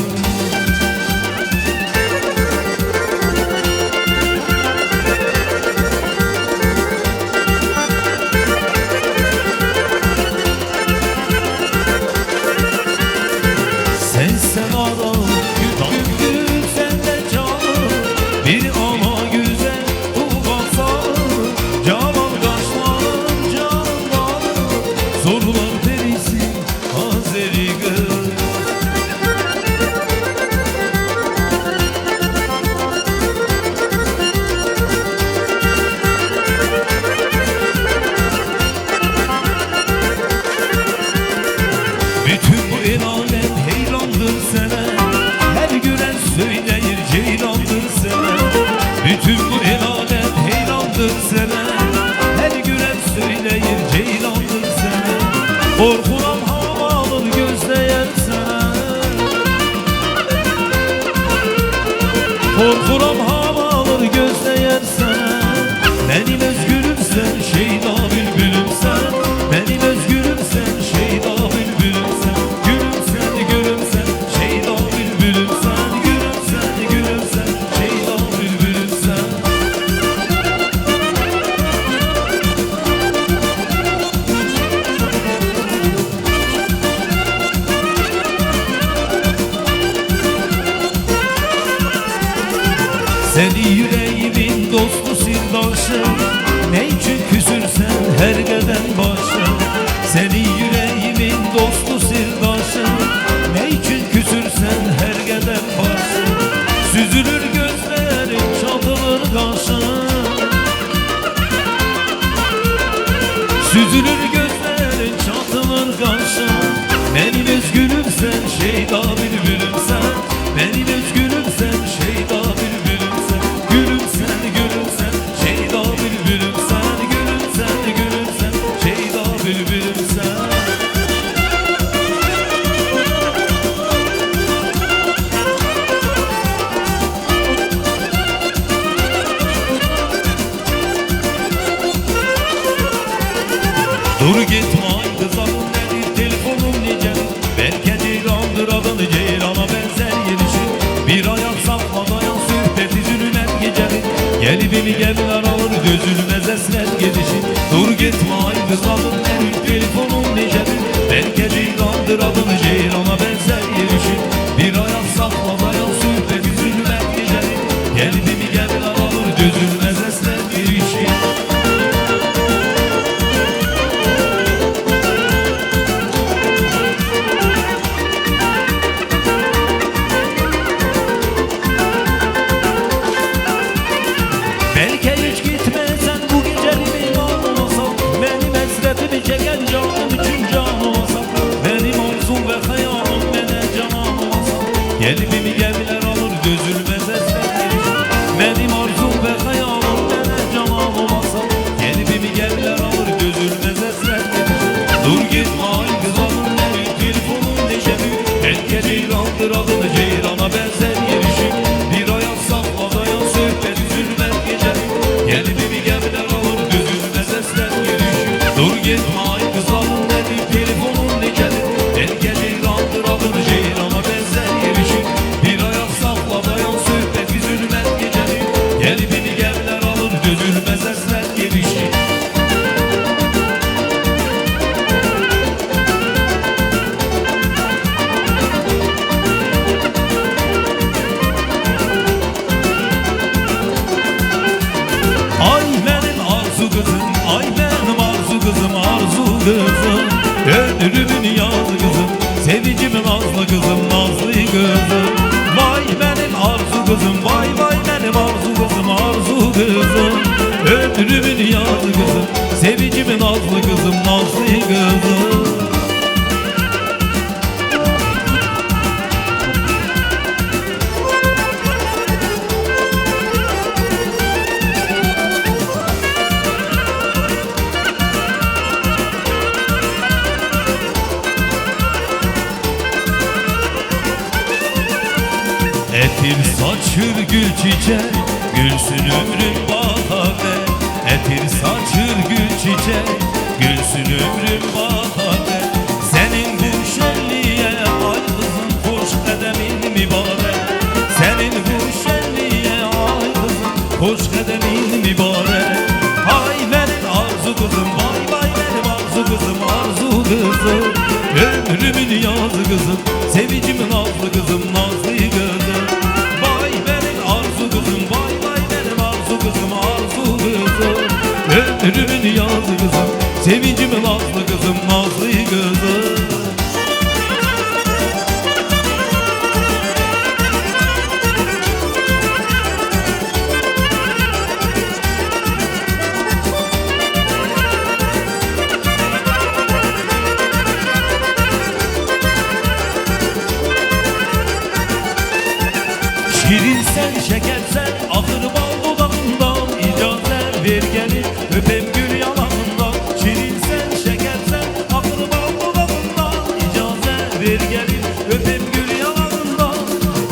Sensen ana, güp güp senden canım Bir ana güzel tuğban sağım Canan kaşlarım canım malım Sorulan derisi Azeri kız Seni yüreğimin dostu sirdaşı, ne için küsürsen her gelen başı. Seni yüreğimin dostu sirdaşı, ne için küsürsen her gelen başı. Süzülür gözlerin, çatılır kaşın. Süzülür gözlerin, çatılır kaşın. Benim özgülüm sen, şeyda bülbülüm sen. Benim özgülüm sen, şeyda bülbülüm sen. Gülüm sen, gülüm sen, şeyda bülbülüm sen. Gülüm sen, gülüm sen, şeyda bülbülüm sen. Dur gitme ay kızalım nedir telefonum nice. Belki ceylandır adını ceylana benzer gelişi. Bir ayak sakla dayan sohbet üzülünen geceli. Gelibimi geller alır gözülmez esmer gelişi. Dur gitme ay kızalım nedir telefonum nice. Belki ceylandır adını ceylana benzer gelişi. Bir ayak sakla dayan sohbet üzülünen geceli. Gelibimi geller alır gözülmez esmer gelişi. Belki hiç gitmesen bu geceliğin olmasa. Benim hasretimi çeken canım için can olsa. Benim arzum ve hayalim bana canan olsa. Gelibimi gemiler alır gözülmez esmer. Benim arzum ve hayalim bana canan olsa. Gelibimi gemiler alır gözülmez esmer. Dur gitme ay kızalım nevi telefonun neşemi. Belki ceylandır adını ceylana benzer gelişim. Bir ayak sakla dayan sohbet üzülmez geceli. Gelibimi gemiler alır gözülmez esmer gelişim. Dur gitme ay kızalım nevi telefonun neşemi. Belki ceylandır adını ceylana benzer gelişim. Bir ayak sakla dayan sohbet üzülmez geceli. Gelibimi gemiler alır gözülmez esmer gelişim. Ay benim arzu kızım, ay benim arzu kızım, arzu kızım. Ömrümün yazı kızım, sevicimin nazlı kızım, nazlı kızım. Vay benim arzu kızım, vay vay benim arzu kızım, arzu kızım. Ömrümün yazı kızım, sevicimin nazlı kızım, nazlı kızım. Etir saçır gül çiçek, gülsün ömrüm bahane. Etir saçır gül çiçek, gülsün ömrüm bahane. Senin bu şenliğe ay kızım hoş kademin mübarek. Senin bu şenliğe ay kızım hoş kademin mübarek. Ay benim arzu kızım, vay vay benim arzu kızım, arzu kızım. Ömrümün yazı kızım, sevicimin nazlı kızım, nazlı kızım. Vay benim arzu kızım, vay vay benim arzu kızım, arzu kızım. Ömrümün yazı kızım, sevincimin nazlı kızım, nazlı kızım. Şirin sen, şeker sen, akır bal dudağından. İcazet ver gelin, öpem gül yalanından. Şirin sen, şeker sen, akır bal dudağından. İcazet ver gelin, öpem gül yalanından.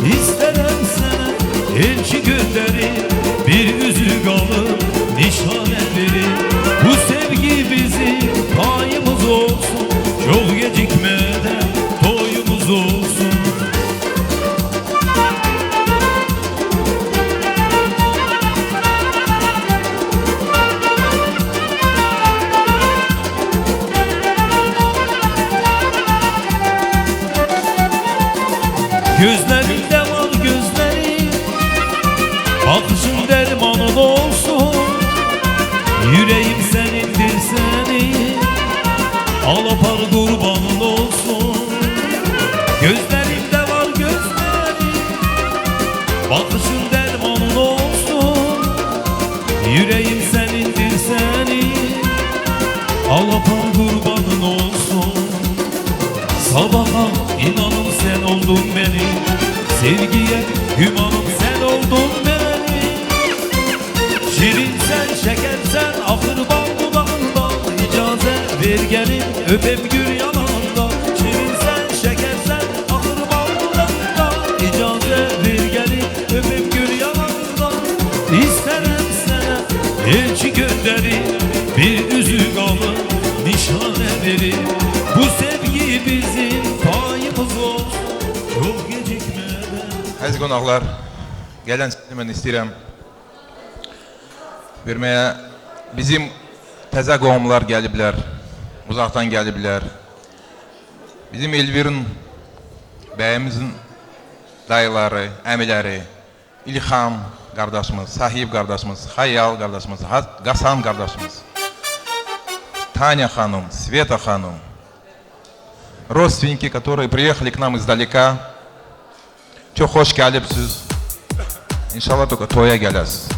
İsterim sana elçi gönderin, bir yüzük alır, nişane verin. Bu sevgi bizim payımız olsun, çok gecikmeden toyumuz olsun. Gözlerinde var gözleri, bakış dermanın olsun. Yüreğim senindir seni, al apar kurbanın olsun. Gözlerimde var gözlerim, bakışın dermanın olsun. Yüreğim senindir seni, al apar kurbanın olsun. Sabaha inanın sen oldun benim, sevgiye gümanım sen oldun benim. Şirin sen, şeker sen, ahır bal dudağında. İcazet ver gelin öpem gül yanağında. Şirin sen, şeker sen, ahır bal dudağında. İcazet ver gelin öpem gül yanağında. İsterim sana elçi gönderir, bir üzük alır nişane verir. Bu sevgi bizim payımız olsun, çok gecikmeden.
Aziz qonaqlar, gələn səni mən istəyirəm verməyə. Bizim təzə qovumlar gəliblər, uzaqdan gəliblər. Bizim Elvir'in bəyimizin dayıları, əmiləri, İlham qardaşımız, Sahib qardaşımız, Hayal qardaşımız, Qasan qardaşımız, Таня Ханум, Света Ханум, родственники, которые приехали к нам издалека. Çok hoş gəlibsiz. İnşallah toya gələsiz.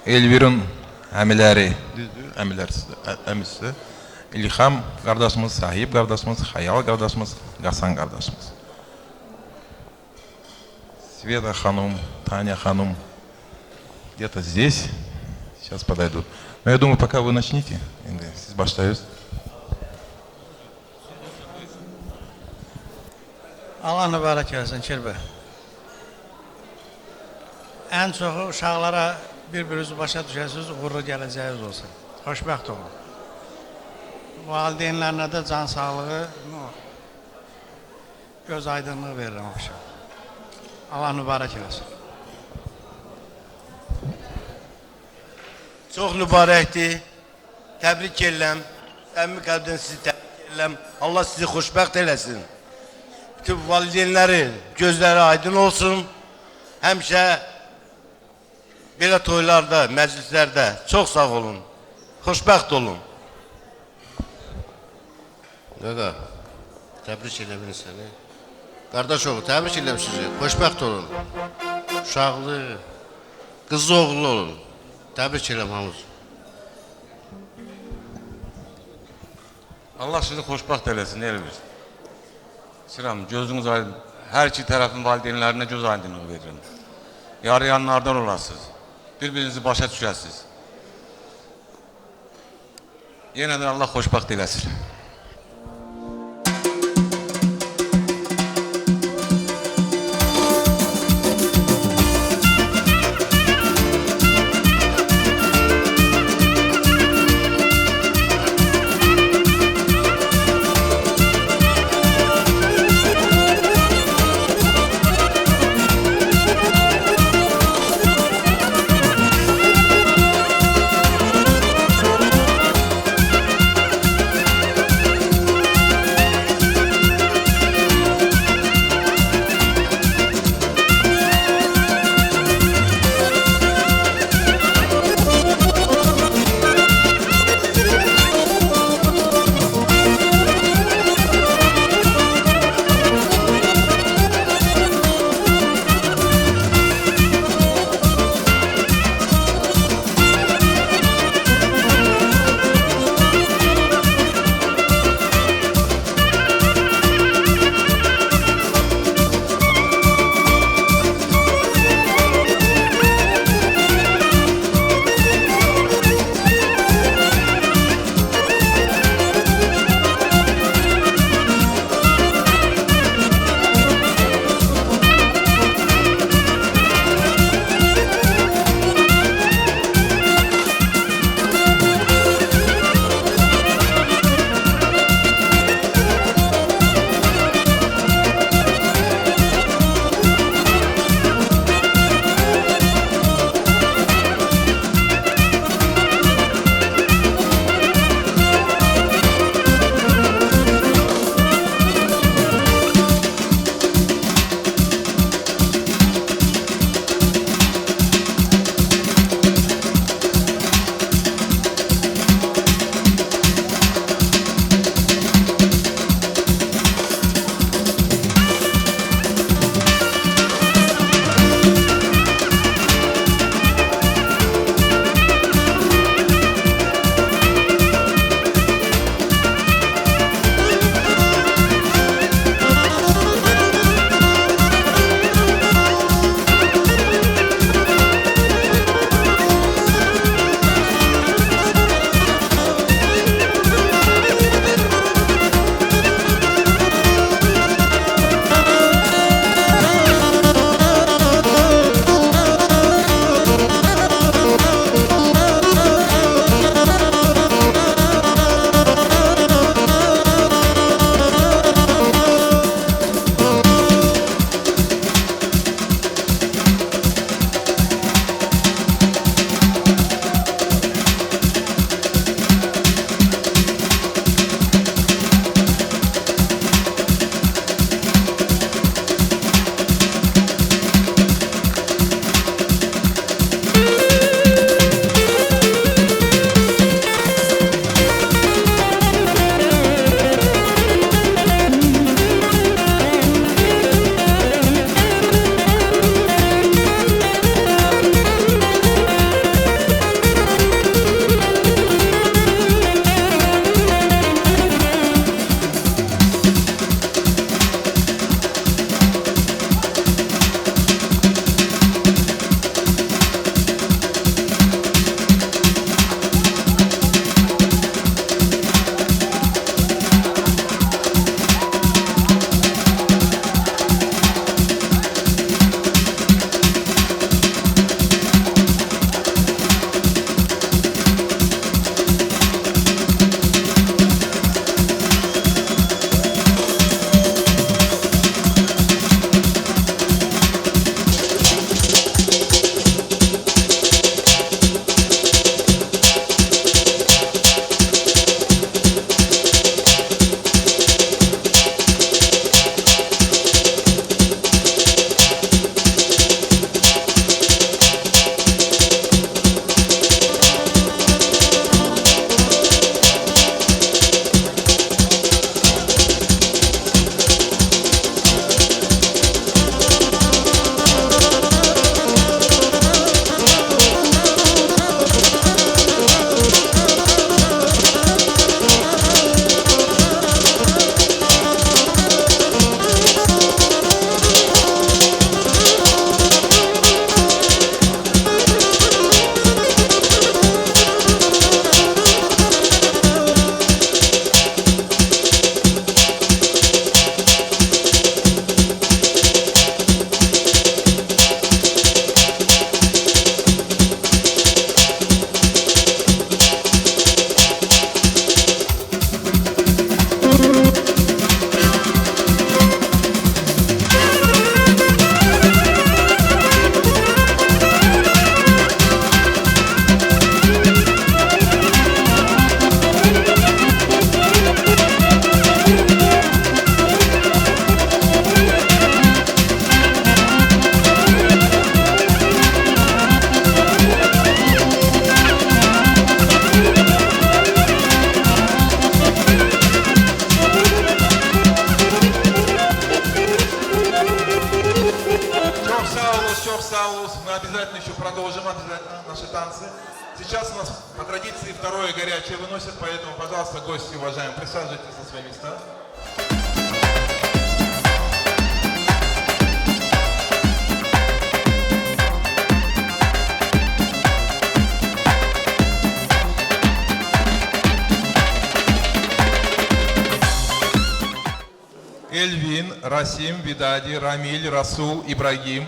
Elvir'in əmiləri, əmisi, İlham qardaşımız, Sahib qardaşımız, Hayal qardaşımız, Qasan qardaşımız. Света Ханум, Таня Ханум где-то здесь, сейчас подойдут. Но я думаю, пока вы начните, siz başlayız.
Allah mübarək eləsin Kirbi. Ən çoxu uşaqlara bir-birinizi başa düşəsiniz, uğurlu gələcəyiniz olsun. Xoşbəxt olun. Valideynlərinə də can sağlığı, göz aydınlığı verirəm akşam. Allah mübarək eləsin.
Çox mübarəkdir. Təbrik edirəm. Səmimi qəlbdən sizi təbrik edirəm. Allah sizi xoşbəxt eləsin. Bütün valideynlərin gözləri aydın olsun. Həmişə belə toylarda, məclislərdə çox sağ olun. Xoşbəxt olun. Qaqa, təbrik edirəm səni. Qardaş oğlu, təbrik edirəm sizi. Xoşbəxt olun. Uşaqlı, qızlı oğlu olun. Təbrik edirəm hamınızı.
Allah sizi xoşbəxt eləsin, Elvir. İstəyirəm, gözünüz aydın. Hər iki tərəfin valideynlərinə göz aydınlığı verin. Yarayanlardan olasınız. Bir-birinizi başa düşəsiniz. Yenə də Allah xoşbəxt eləsin.
продолжим обязательно наши танцы. Сейчас у нас по традиции второе горячее выносят, поэтому, пожалуйста, гости, уважаемые, присаживайтесь на свои места. Эльвин, Расим, Видади, Рамиль, Расул, Ибрагим,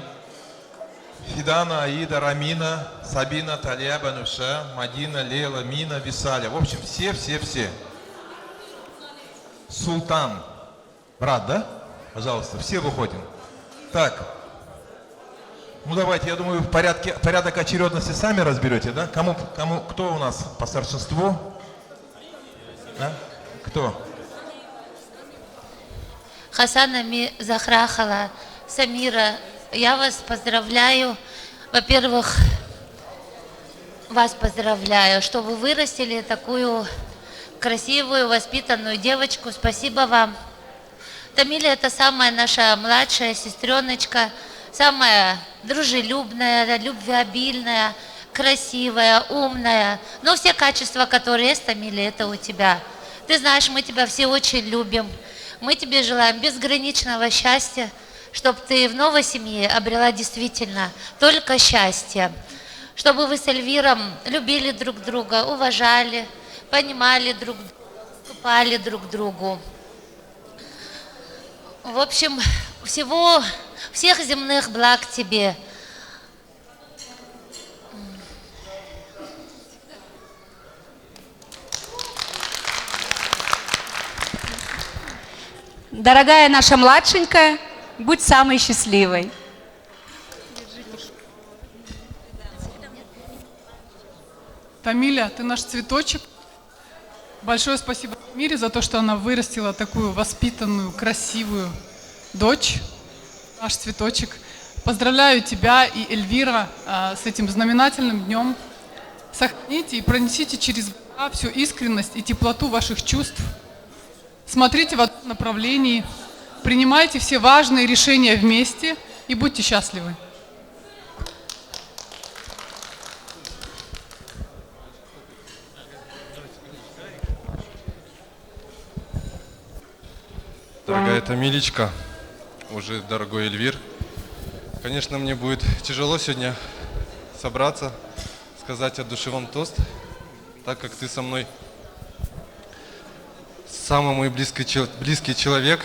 Фидана, Аида, Рамина, Сабина, Талия, Бануша, Мадина, Лейла, Мина, Висаля. В общем, все. Султан. Брат, да? Пожалуйста, все выходим. Так. Ну давайте, я думаю, порядок очередности сами разберете, да? Кто у нас по старшинству? Да? Кто?
Хасанами Захрахала, Самира, я вас поздравляю. Во-первых, вас поздравляю, что вы вырастили такую красивую, воспитанную девочку. Спасибо вам. Тамиля — это самая наша младшая сестреночка, самая дружелюбная, любвеобильная, красивая, умная. Но все качества, которые есть, Тамиля, это у тебя. Ты знаешь, мы тебя все очень любим. Мы тебе желаем безграничного счастья, чтобы ты в новой семье обрела действительно только счастье. Чтобы вы с Эльвиром любили друг друга, уважали, понимали друг друга, уступали друг другу. В общем, всех земных благ тебе.
Дорогая наша младшенькая, будь самой счастливой.
Тамиля, ты наш цветочек. Большое спасибо Мире за то, что она вырастила такую воспитанную, красивую дочь, наш цветочек. Поздравляю тебя и Эльвира с этим знаменательным днем. Сохраните и пронесите через всю искренность и теплоту ваших чувств. Смотрите в одном направлении, принимайте все важные решения вместе и будьте счастливы.
Дорогая Тамилечка, уже дорогой Эльвир, конечно, мне будет тяжело сегодня собраться, сказать от души вам тост, так как ты со мной самый мой близкий человек,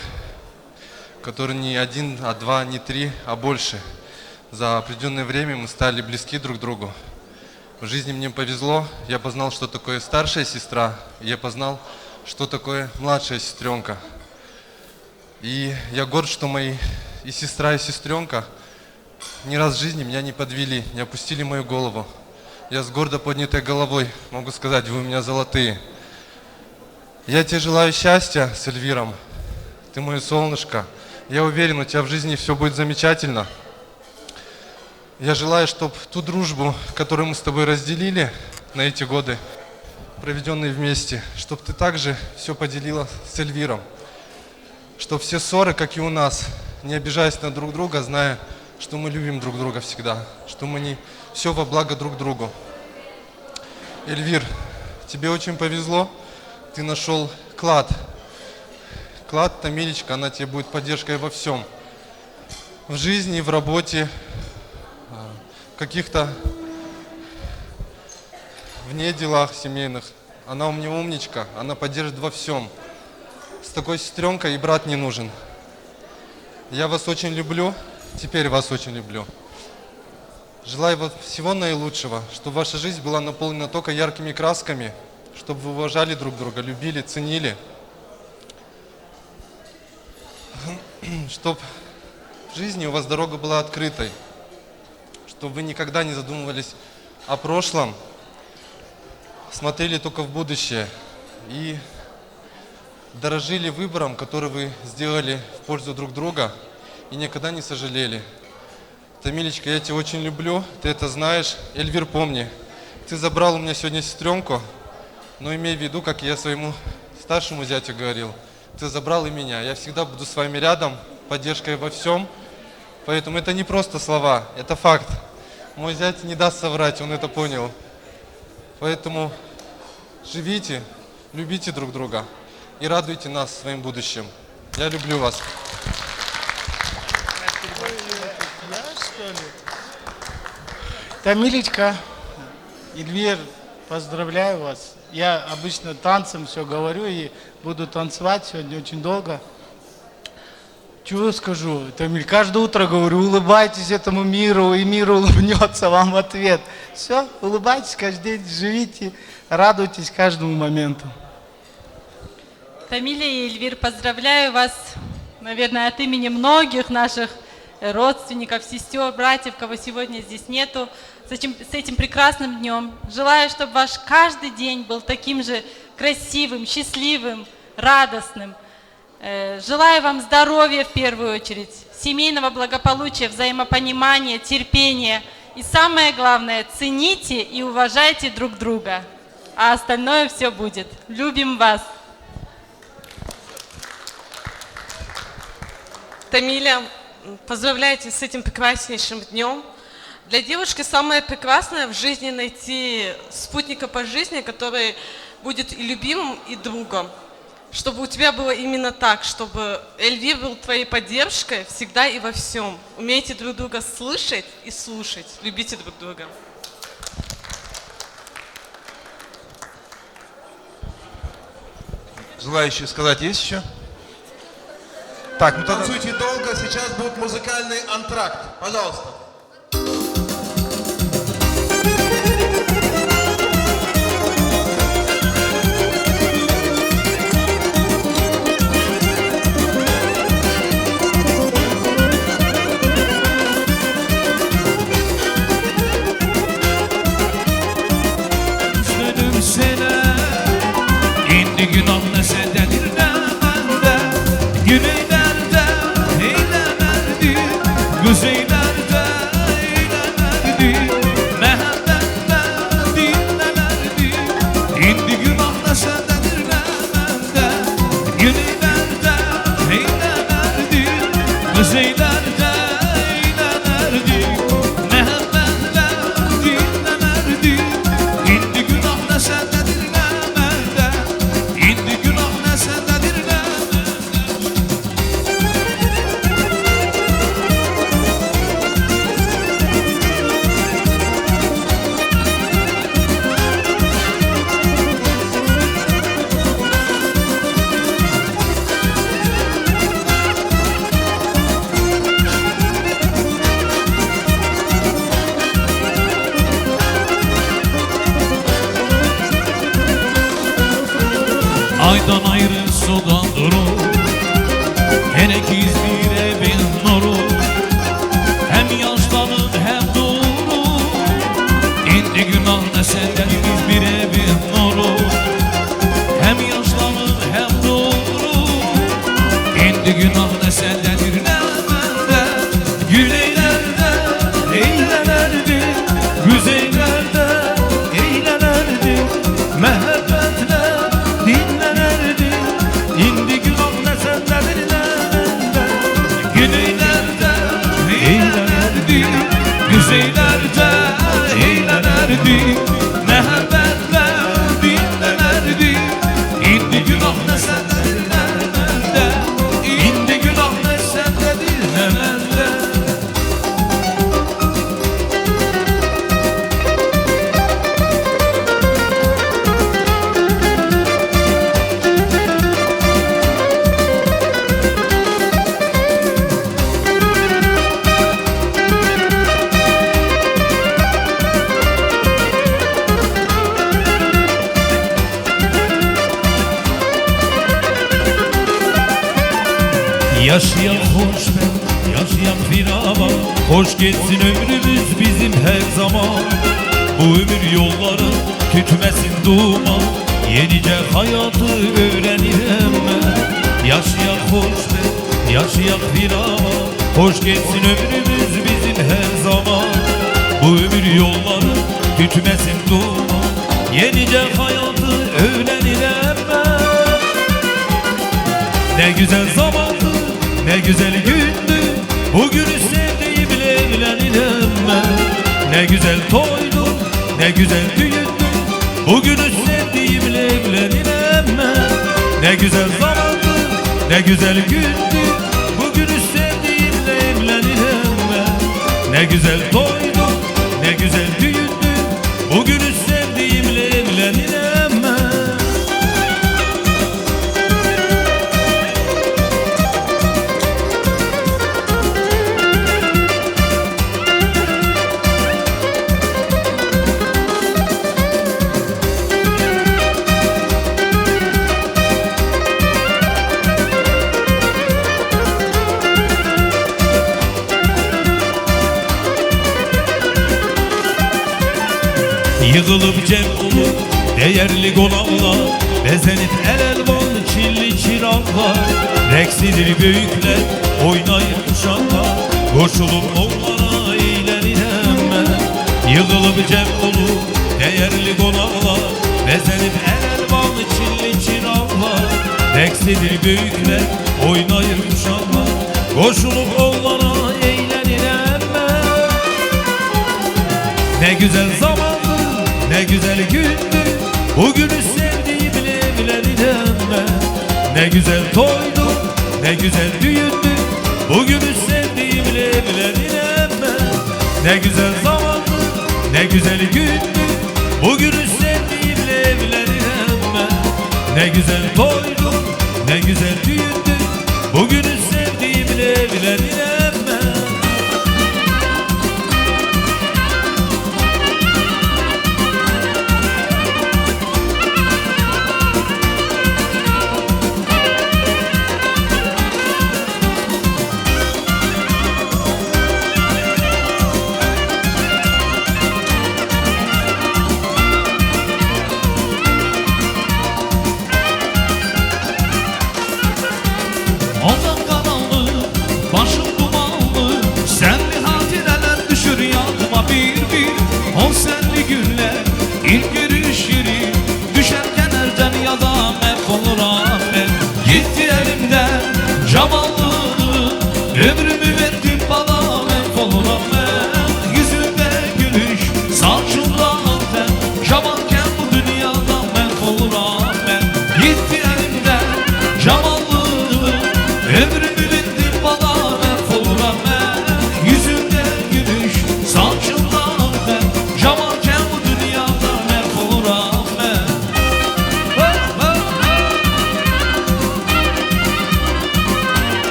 который не один, а два, не три, а больше. За определенное время мы стали близки друг к другу. В жизни мне повезло, я познал, что такое старшая сестра, я познал, что такое младшая сестренка. И я горд, что мои и сестра, и сестренка ни раз в жизни меня не подвели, не опустили мою голову. Я с гордо поднятой головой могу сказать, вы у меня золотые. Я тебе желаю счастья с Эльвиром. Ты мое солнышко. Я уверен, у тебя в жизни все будет замечательно. Я желаю, чтобы ту дружбу, которую мы с тобой разделили на эти годы, проведенные вместе, чтобы ты также все поделила с Эльвиром. Чтобы все ссоры, как и у нас, не обижаясь на друг друга, зная, что мы любим друг друга всегда, что мы не все во благо друг другу. Эльвир, тебе очень повезло. Ты нашел клад. Клад, Тамилечка, она тебе будет поддержкой во всем. В жизни, в работе, в каких-то вне делах семейных. Она у меня умничка, она поддержит во всем. С такой сестренкой и брат не нужен. Я вас очень люблю, теперь вас очень люблю. Желаю вам всего наилучшего, чтобы ваша жизнь была наполнена только яркими красками, чтобы вы уважали друг друга, любили, ценили. Чтобы в жизни у вас дорога была открытой. Чтобы вы никогда не задумывались о прошлом, смотрели только в будущее и дорожили выбором, который вы сделали в пользу друг друга и никогда не сожалели. Тамилечка, я тебя очень люблю, ты это знаешь. Эльвир, помни, ты забрал у меня сегодня сестренку, но имей в виду, как я своему старшему зятю говорил, ты забрал и меня. Я всегда буду с вами рядом, поддержкой во всем. Поэтому это не просто слова, это факт. Мой зять не даст соврать, он это понял. Поэтому живите, любите друг друга и радуйте нас своим будущим. Я люблю вас.
Тамилечка, Эльвир, поздравляю вас. Я обычно танцем все говорю и буду танцевать сегодня очень долго. Чего скажу, Тамиль, каждое утро говорю, улыбайтесь этому миру, и мир улыбнется вам в ответ. Все, улыбайтесь каждый день, живите, радуйтесь каждому моменту.
Тамиля и Эльвир, поздравляю вас, наверное, от имени многих наших родственников, сестер, братьев, кого сегодня здесь нету, с этим прекрасным днем. Желаю, чтобы ваш каждый день был таким же красивым, счастливым, радостным. Желаю вам здоровья в первую очередь, семейного благополучия, взаимопонимания, терпения. И самое главное, цените и уважайте друг друга. А остальное все будет. Любим вас.
Тамиля, поздравляйте с этим прекраснейшим днем. Для девушки самое прекрасное в жизни найти спутника по жизни, который будет и любимым, и другом. Чтобы у тебя было именно так, чтобы Эльвир был твоей поддержкой всегда и во всем. Умейте друг друга слышать и слушать. Любите друг друга.
Желающие сказать есть еще? Так, ну танцуйте долго, сейчас будет музыкальный антракт. Пожалуйста.
İndi günah ne sendedir ne bende. Güneylerde eylemerdi, güzeylerde eylemerdi, mehabbette dinlemerdi. İndi günah ne sendedir ne bende. Güneylerde eylemerdi, güzeylerde eylemerdi, mehabbette dinlemerdi. İndi günah ne sendedir. Aydan ayrı sudan durur, gerek bir evin nuru. Hem yaşlanır hem doğurur, indi günah ne senden bir evin nuru. Hem yaşlanır hem doğurur, indi günah ne sendendir ne bende. Güleylerde eğlenerdi, güzellerde eğlenerdi, mehabbetle dinlenerdi. İndi günah ne sendedir ne bende. Güneylerde eğlenerdi, güzellerde eğlenerdi, mehabbetle dinlenerdi. İndi günah ne sendedir ne bende. İndi günah ne sendedir ne bende. Yaşayan hoş ben, yaşayan firama. Hoş geçsin ömrümüz bizim her zaman. Bu ömür yolları tütmesin duman. Yenice hayatı öğrenirim ben. Yaşayan hoş ben, yaşayan firama. Hoş geçsin ömrümüz bizim her zaman. Bu ömür yolları tütmesin duman. Yenice hayatı öğrenirim ben. Ne güzel zamandı, ne güzel gündü. Bugünü sevdiğimle evlenirim ben. Ne güzel toydun, ne güzel düğündün. Bugünü sevdiğimle evlenirem ben. Ne güzel zamandı, ne güzel gündü. Bugünü sevdiğimle evlenirem ben. Ne güzel toydun, ne güzel düğündün. Bugünü sevdiğimle evlenirem ben. Yığılıp cem olup değerli konaklar, bezenip el elvan çilli çıraklar. Reksidir büyükler, oynayıp uşaklar, koşulup onlara eğlenirem ben. Yığılıp cem olup değerli konaklar, bezenip el elvan çilli çıraklar. Reksidir büyükler, oynayıp uşaklar, koşulup onlara eğlenirem ben. Ne güzel zaman, ne güzel gündü, bugünü sevdiğimle evlenirem ben. Ne güzel toydu, ne güzel düğündü, bugünü sevdiğimle evlenirem ben. Ne güzel zamandı, ne güzel gündü, bugünü sevdiğimle evlenirem ben. Ne güzel toydu, ne güzel düğündü, bugünü sevdiğimle evlenirem ben. Ondan karanlık, başım dumanlı, senli haticeler düşür yanıma bir bir. O senli günler, ilk görüş yeri, düşerken elden ya da mahvolur ahmet. Gitti elimden camallığını, ömrümü verdim bana mahvolur ahmet. Yüzünde gülüş, saçında ten, camalken bu dünyada mahvolur ahmet. Gitti elimden camallığını, ömrümü verdim bana mahvolur ahmet. Yüzünde gülüş, saçında ten, camalken bu dünyada mahvolur ahmet.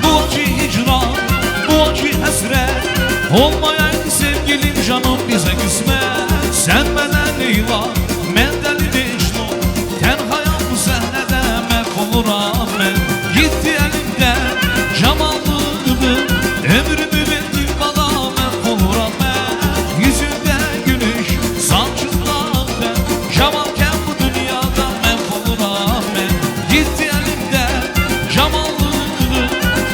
Bu acı hicran, bu acı hasret, olmayaydı sevgilim canım bize kısmet. Sen benden Leyla, menden Mecnun, tenhayam bu sahnede mahvolur ahmet. Gitti elimden camallığını, ömrümü verdim bana mahvolur ahmet. Yüzünde gülüş, saçında ten, camalken bu dünyada mahvolur ahmet. Gitti elimden camallığını,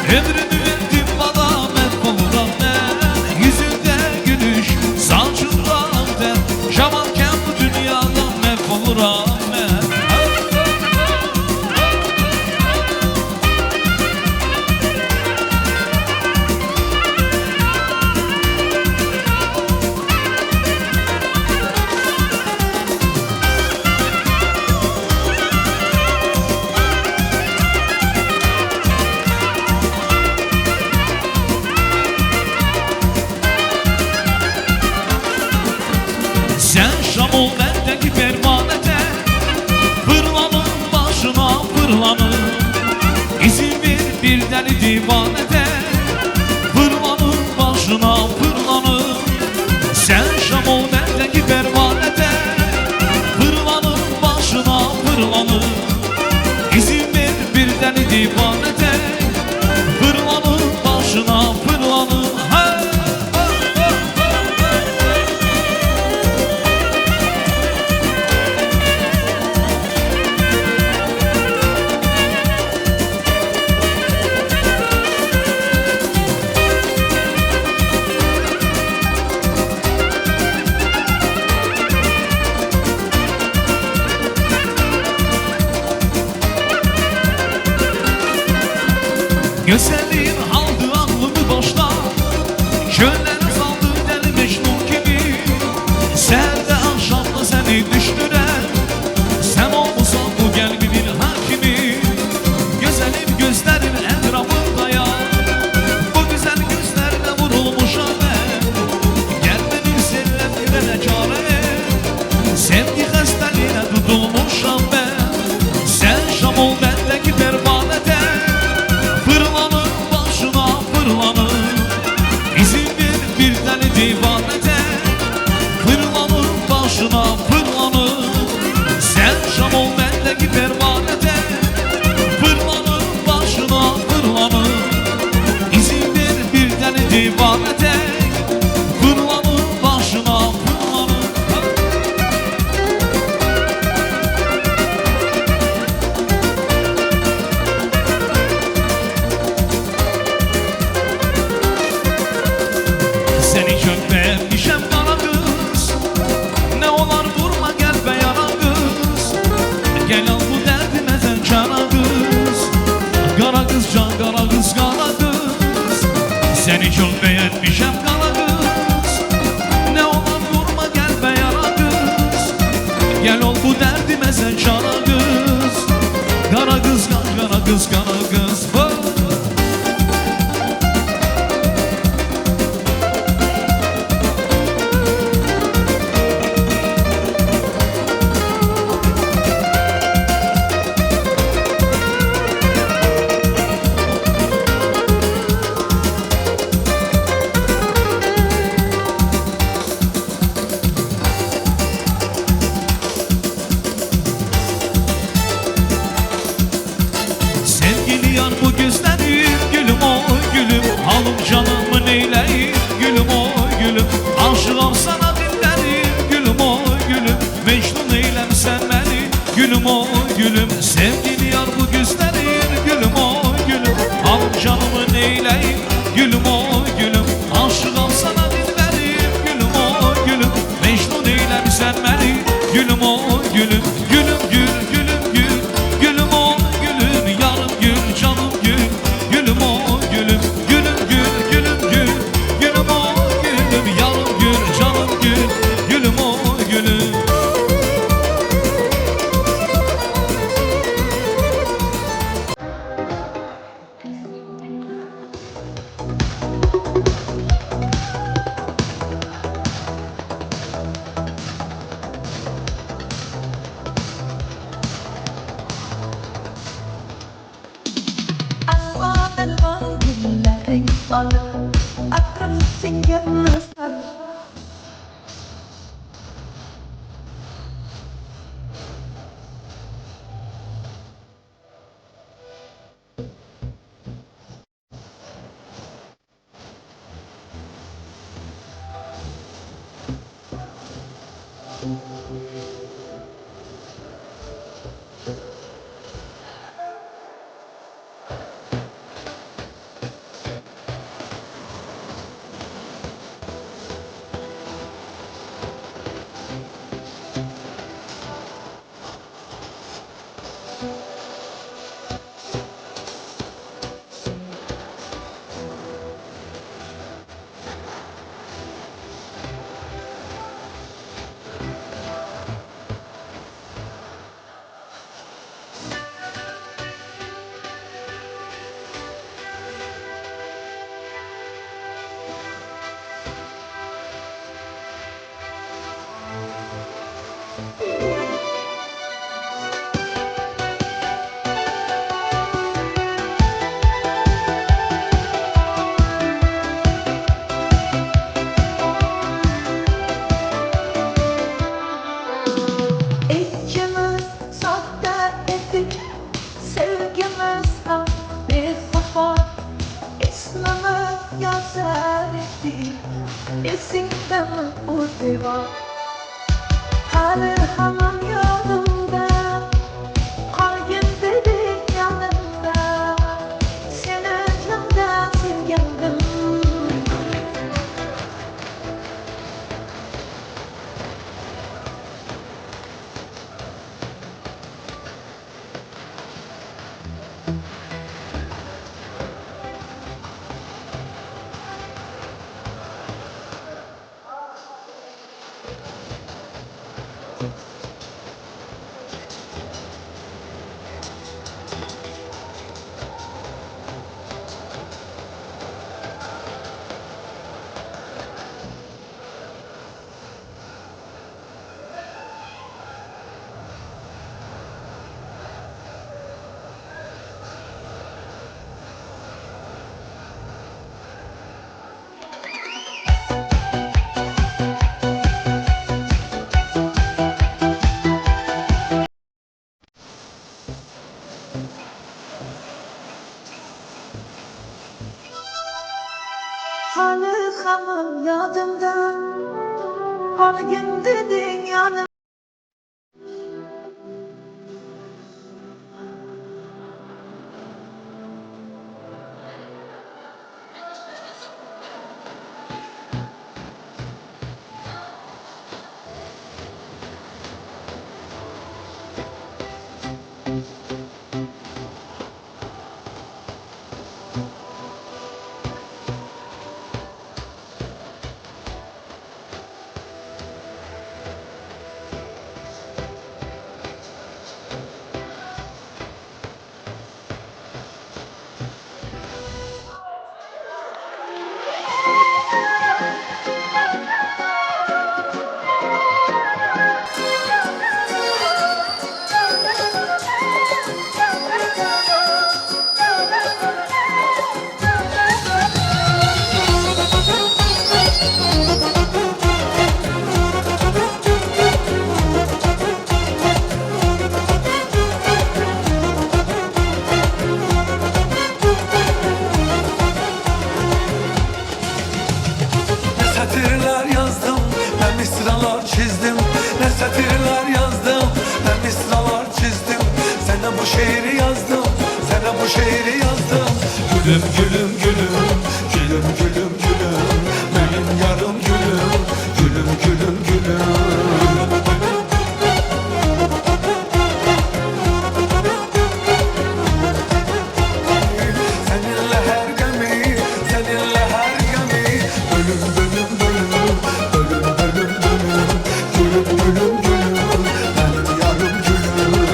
ömrümü verdim bana mahvolur ahmet. Yüzünde gülüş, saçında ten, camalken bu dünyada mahvolur ahmet. Sen Şamol bendeki pervanete, fırlanın başına fırlanın. İzin ver bir deli divanete, fırlanın başına fırlanın. Sen Şamol bendeki pervanete, fırlanın başına fırlanın. İzin ver bir deli divanete, fırlanın başına fırlanın. Gözəlliyin aldı ağlımı başdan Göllərə saldı dəli Mecnun kimi Səhərdə axşamda səni düşdürər Sən olmusan bu qəlbimin hakimi Gözəlim gözlərin ətrafındayam Bu güzel gözlərlə vurulmuşam mən Gəl məni sevməklə kar et Sevgi xəstəliyinə tutulmuşam mən Sən şam ol məndəki pərvanədə Fırlanır başına fırlanır İzin ver bir dəli divanədə Fırlanır başına fırlanır Sən şam ol məndəki pərvanədə Fırlanır başına fırlanır İzin ver bir dəli divanədə Fırlanır başına fırlanır Seni çok beğenmişem kara kız Ne olar vurma qəlbə yara kız Gel al bu dərdimə sən kara kız Kara kız can kara kız kara kız Seni çok beğenmişem kara kız Ne olar vurma qəlbə yara kız Gel ol bu dərdimə sən kara kız Kara kız kara kız kara kız oh. Sevgili yar bu gözlerim gülüm oy gülüm Alım canımı neyleyim gülüm oy gülüm Aşığım sana dinlerim gülüm oy gülüm Mecnun eylemsen beni gülüm oy gülüm Sevgili yar bu gözlerim gülüm oy gülüm Alım canımı neyleyim gülüm oy gülüm Aşığım sana dinlerim gülüm oy gülüm Mecnun eylemsen beni gülüm oy gülüm Gülüm gül gülüm gül gülüm oy gülüm Yarım gül canım gül gülüm oy gülüm Gülüm gül gülüm gül gülüm oy gülüm Yarım gül canım gül gülüm oy gülüm
Alvan alvan güllerin balı Akrafsın gönlü sarı İkimiz sahte edik Sevgimiz tam bir kafa İsmimi yazar ettik Esinde mi bu divan Hali hemen yanımda Kalbim dedik yanımda Seni canımda sevgendim Halıkamın yadımda Al gün dedin yanım
satırlar yazdım, ben misralar çizdim. Ne satırlar yazdım, ben misralar çizdim. Sana bu şiiri yazdım, sana bu şiiri yazdım. Gülüm gülüm gülüm, gülüm gülüm gülüm. Benim yarım gülüm, gülüm gülüm gülüm. Seninle her gemi, seninle her gemi. Bölüm bölüm bölüm, bölüm bölüm bölüm. Gülüm gülüm gülüm, benim yarım gülüm.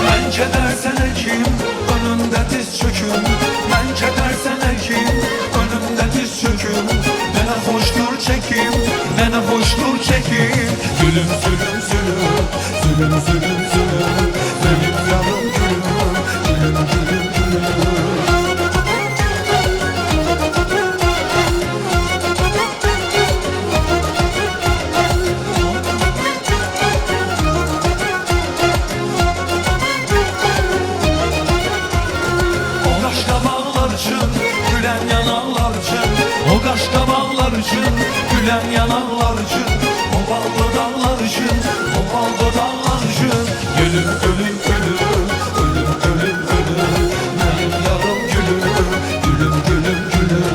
Bence dersene kim, önümde diz çökün. Bence dersene kim, önümde diz çökün. Bana hoştur çekim, bana hoştur çekim. Gülüm sülüm sülüm, sülüm sülüm sülüm. Benim yarım gülüm, gülüm gülüm gülüm. O kaşka bağlar için, gülen yanaklar için. O kaşka bağlar için, gülen yanaklar için. O balda dağlar için, o balda dağlar için. Gülüm ölüm ölüm, ölüm ölüm ölüm. Benim yarım gülüm, gülüm gülüm gülüm.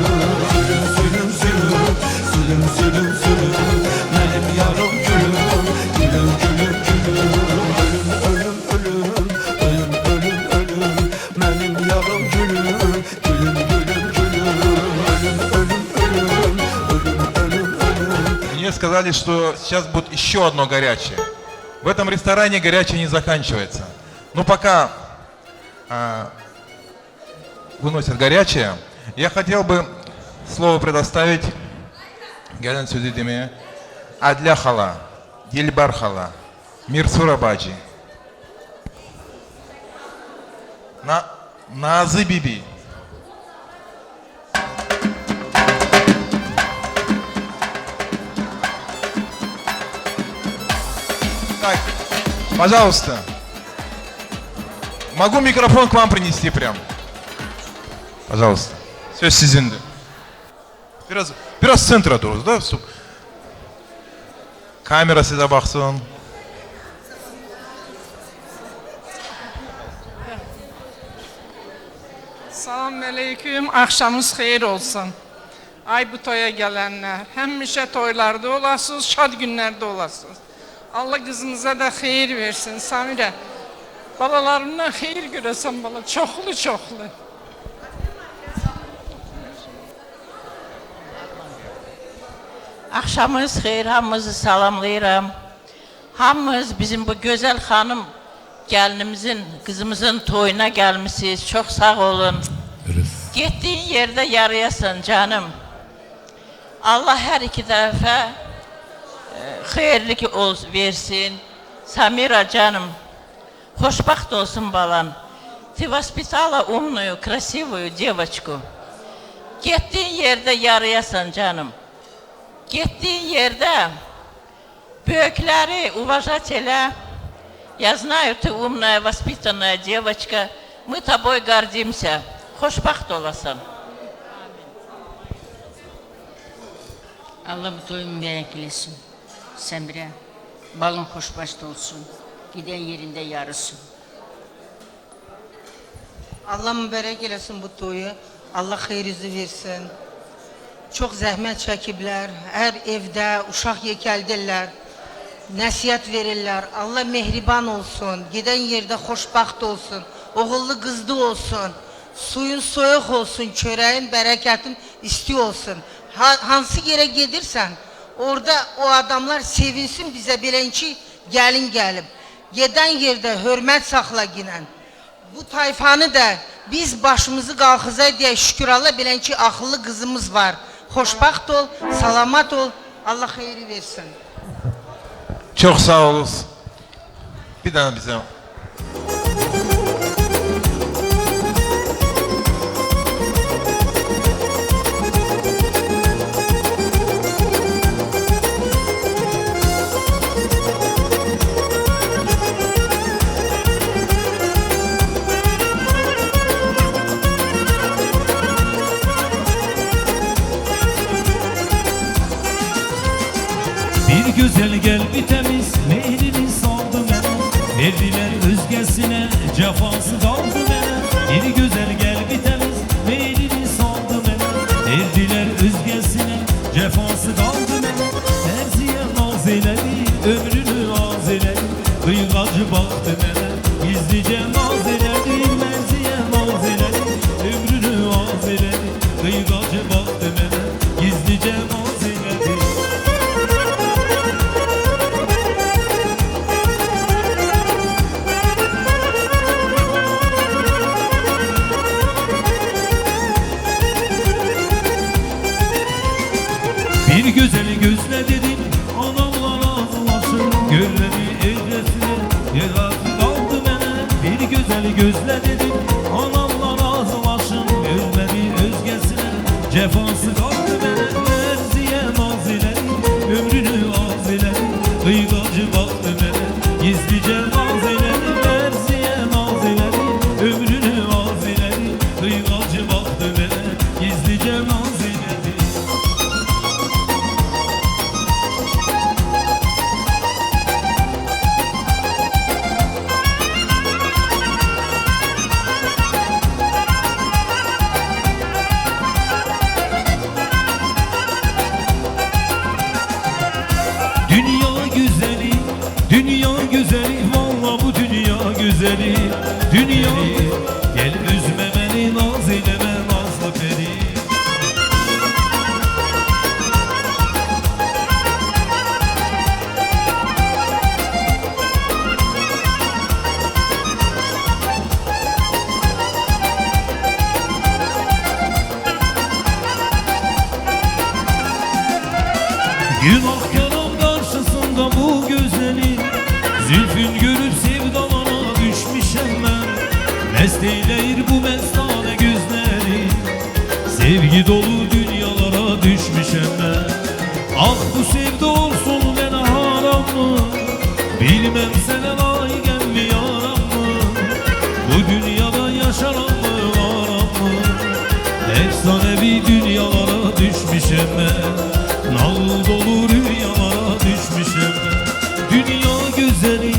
Sülüm sülüm, sülüm sülüm sülüm. Benim yarım gülüm, gülüm gülüm gülüm. Ölüm ölüm ölüm, ölüm ölüm ölüm. Benim yarım gülüm, gülüm gülüm gülüm. Ölüm ölüm ölüm, ölüm ölüm ölüm.
Мне сказали, что сейчас будет еще одно горячее. В этом ресторане горячее не заканчивается. Но пока выносят горячее, я хотел бы слово предоставить Гелен Сюдидиме, Адля Хала, Дильбар Хала, Мирсура Баджи, Назы Биби. Так, пожалуйста. Могу микрофон к вам принести прям? Пожалуйста. Все sizin. Biraz центра duruz da. Kamera size baksın.
Salam aleyküm, akşamınız xeyir olsun. Ay bu toya gelenler, həmişə toylarda olasınız, şad günlərdə olasınız. Allah qızınıza da xeyir versin, Samirə. Balalarından xeyir görəsən bala, çoxlu.
Akşamınız xeyir, hamınızı salamlayıram. Hamınız bizim bu gözəl xanım gəlinimizin, qızımızın toyuna gəlmişsiniz. Çox sağ olun. Getdiyin yerdə yarayasan canım. Allah her iki tarafa hayırlı versin. Samira canım, hoşbaht olsun balam. Ты воспитала умную, красивую девочку. Gittiğin yerde yarayasan canım. Gittiğin yerde büyükleri уважать elə. Я знаю, ты умная, воспитанная девочка. Мы тобой гордимся. Hoşbaht olasan.
Allah bu toyun mübarek eləsin. Səmrə, balın xoşbaşt olsun. Giden yerinde yarısın.
Allah mübarek eləsin bu toyu. Allah xeyrizi versin. Çox zəhmət çəkiblər. Hər evdə uşaq yekəldirlər. Nəsihət verirlər. Allah mehriban olsun. Gedən yerdə xoşbaxt olsun. Oğullu qızlı olsun. Suyun soyuq olsun. Çörəyin, bərəkətin isti olsun. Hansı yerə gedirsən, orada o adamlar sevinsin bizə bilən ki, gəlin gəlib. Gedən yerdə hörmət saxla ginən. Bu tayfanı da biz başımızı qalxızay deyə şükür Allah bilən ki, axıllı qızımız var. Xoşbaxt ol, salamat ol. Allah xeyri versin.
Çok sağ olun. Bir daha bize.
Bir güzel gel bir temiz meylini saldı mənə. Verdiler özgesine cefası kaldı mənə. Bir güzel gel bir temiz meylini saldı mənə. Verdiler özgesine cefası kaldı mənə. Terziye naz elədi, ömrünü az elədi. Kıygacı baktı mənə, gizlice naz elədi. Merziye naz elədi, ömrünü az elədi. Kıygacı baktı mənə, gizlice naz elədi. Bir güzeli gözle dedim, anamla razılaşın. Görmemi evresine, yerası kaldı mənə. Bir güzeli gözle dedim, anamla razılaşın. Görmemi özgesine, cefası kaldı mənə. Merziye naz elədi, ömrünü az elədi. Kıygacı baktı mənə, gizlice naz elədi. Merziye naz elədi, ömrünü az elədi. Kıygacı baktı mənə, gizlice naz elədi. Dünya güzeli, valla bu dünya güzeli. Dünya, gel üzme beni, naz eyleme nazlı peri. Günahkarım karşısında bu güzeli. Zülfün görüp sevdalana düşmüşem ben. Mest eyleyir bu mestane gözleri. Sevgi dolu dünyalara düşmüşem ben. Ah bu sevda olsun bana haram mı? Bilmem sana layık mi yaram mı? Bu dünyada yaşanan mı haram mı? Efsanevi dünyalara düşmüşem ben. Nal dolu rüyalara düşmüşem ben. Dünya güzeli,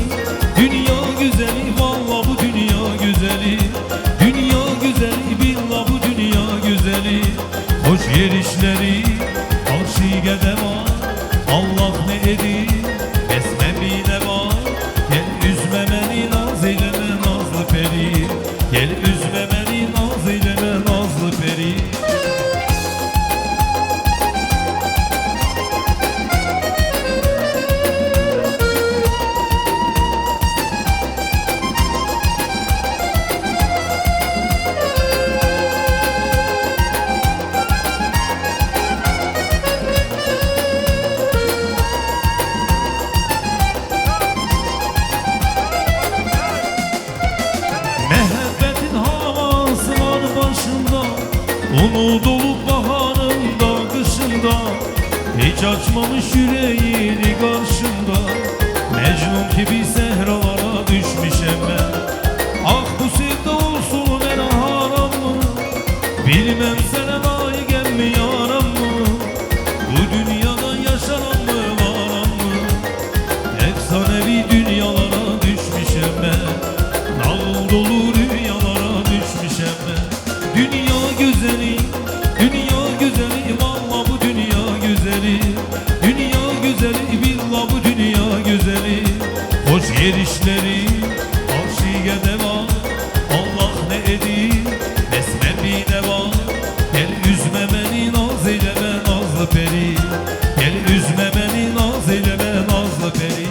dünya güzeli, valla bu dünya güzeli. Dünya güzeli, billah bu dünya güzeli. Hoş yerişleri, karşıya var. Allah ne edir, besmemine var. Gel üzme beni, naz eyleme nazlı peri. Gel üzme beni, naz eyleme nazlı peri. Hiç açmamış yüreğini karşımda, Mecnun gibi sehralara düşmüşem ben. Ah bu sevda olsun en haram mı? Bilmem sana layık mi yaram mı? Bu dünyada yaşanan mı varan mı? Efsanevi dünyalara düşmüşem ben. Nal dolu rüyalara düşmüşem ben. Dünya güzeli, dünya güzeli, valla bu dünya güzeli. Dünya güzeli, billah bu dünya güzeli. Hoş gelişleri, aşıge deva, Allah ne edir, besmeli deva. Gel üzme beni naz eyleme nazlı peri, gel üzme beni naz eyleme nazlı peri.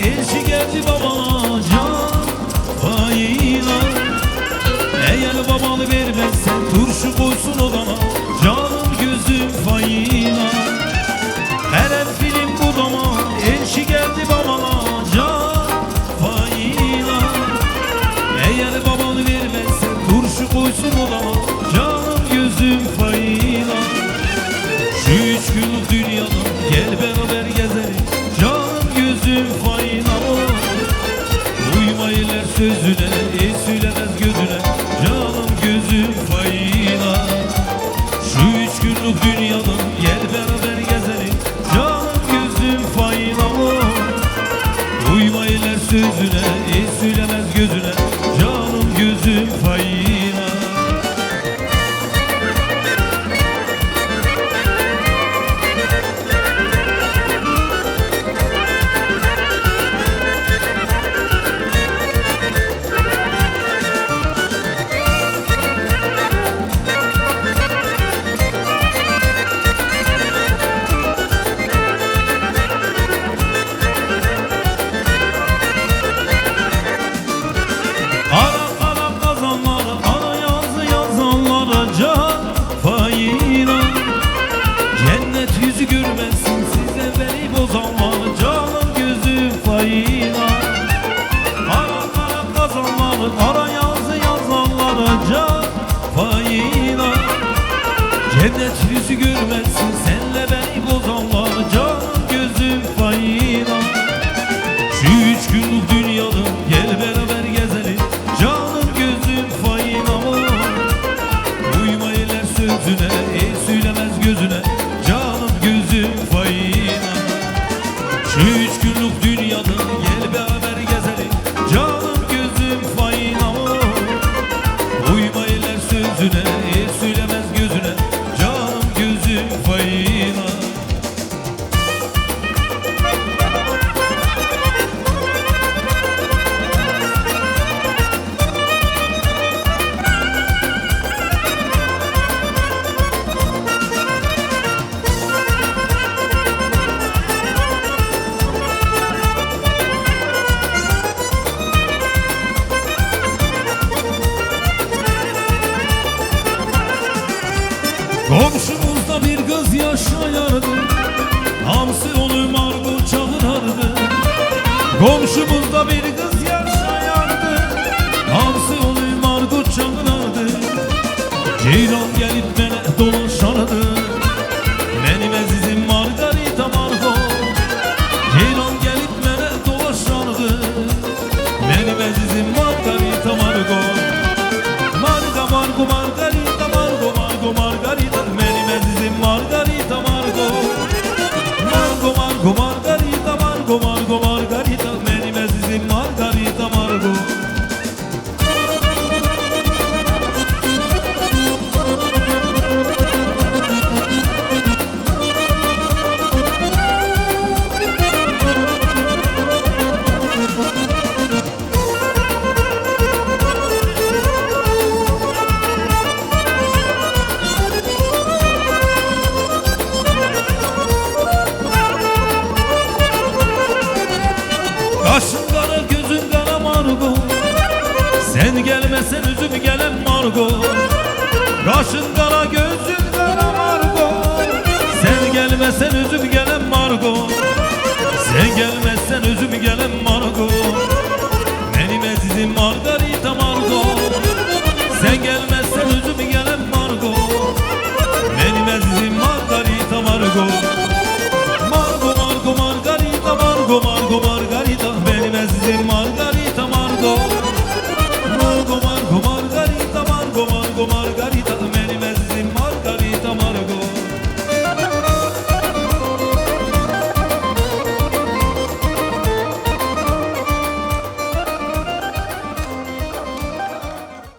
Elçi geldi babana can fayına. Eğer babanı vermezsen turşu koysun odana, canım gözüm fayına. Her film budama, elçi geldi babana can fayına. Eğer babanı vermezsen turşu koysun odana, canım gözüm fayına. Şu 3 günlük dünyada gel beraber gezelim, canım gözüm fayına. Uyma iler sözüne, söylemez gözüne, canım gözüm fayına. Şu 3 günlük dünyada gel beraber gezelim, canım gözüm fayına. Uyma iler sözüne, söylemez gözüne, canım gözüm fayına. Görmezsin size beni bozanlar, canım gözüm fayına. Ara kara kazanları, ara yazı yazanlara can fayına. Cennet yüzü görmezsin senle beni bozanlar, canım gözüm fayına. Şu 3 günlük dünyada gel beraber gezelim, canım gözüm fayına. Uyma iler sözüne, söylemez gözüne, canım gözüm fayına. Şu 3 günlük dünyada gel beraber gezelim, canım gözüm fayına. Uyma iler sözüne, söylemez gözüne, canım gözüm fayına. Komşumuzda bir kız yaşayardı, hamsi onu margu çağırardı. Komşumuzda bir kız yaşayardı, hamsi onu margu çağırardı. Ceylan gelip bana dolaşardı, benim azizim Margarita Margo. Ceylan gelip bana dolaşardı, benim azizim Margarita Margo. Marga Margo Margarita Margo Margo Margarita, benim azizim Margarita Margo. Margo Margo Margarita Margo Margo Margarita, benim azizim Margarita. Margo. Kaşın kara gözün kara Margo. Sen gelmezsen özüm gelen Margo. Sen gelmezsen özüm gelen Margo. Benim azizim Margarita Margo. Sen gelmezsen özüm gelen Margo. Benim azizim Margarita Margo. Margo Margo Margarita Margo Margo Margo.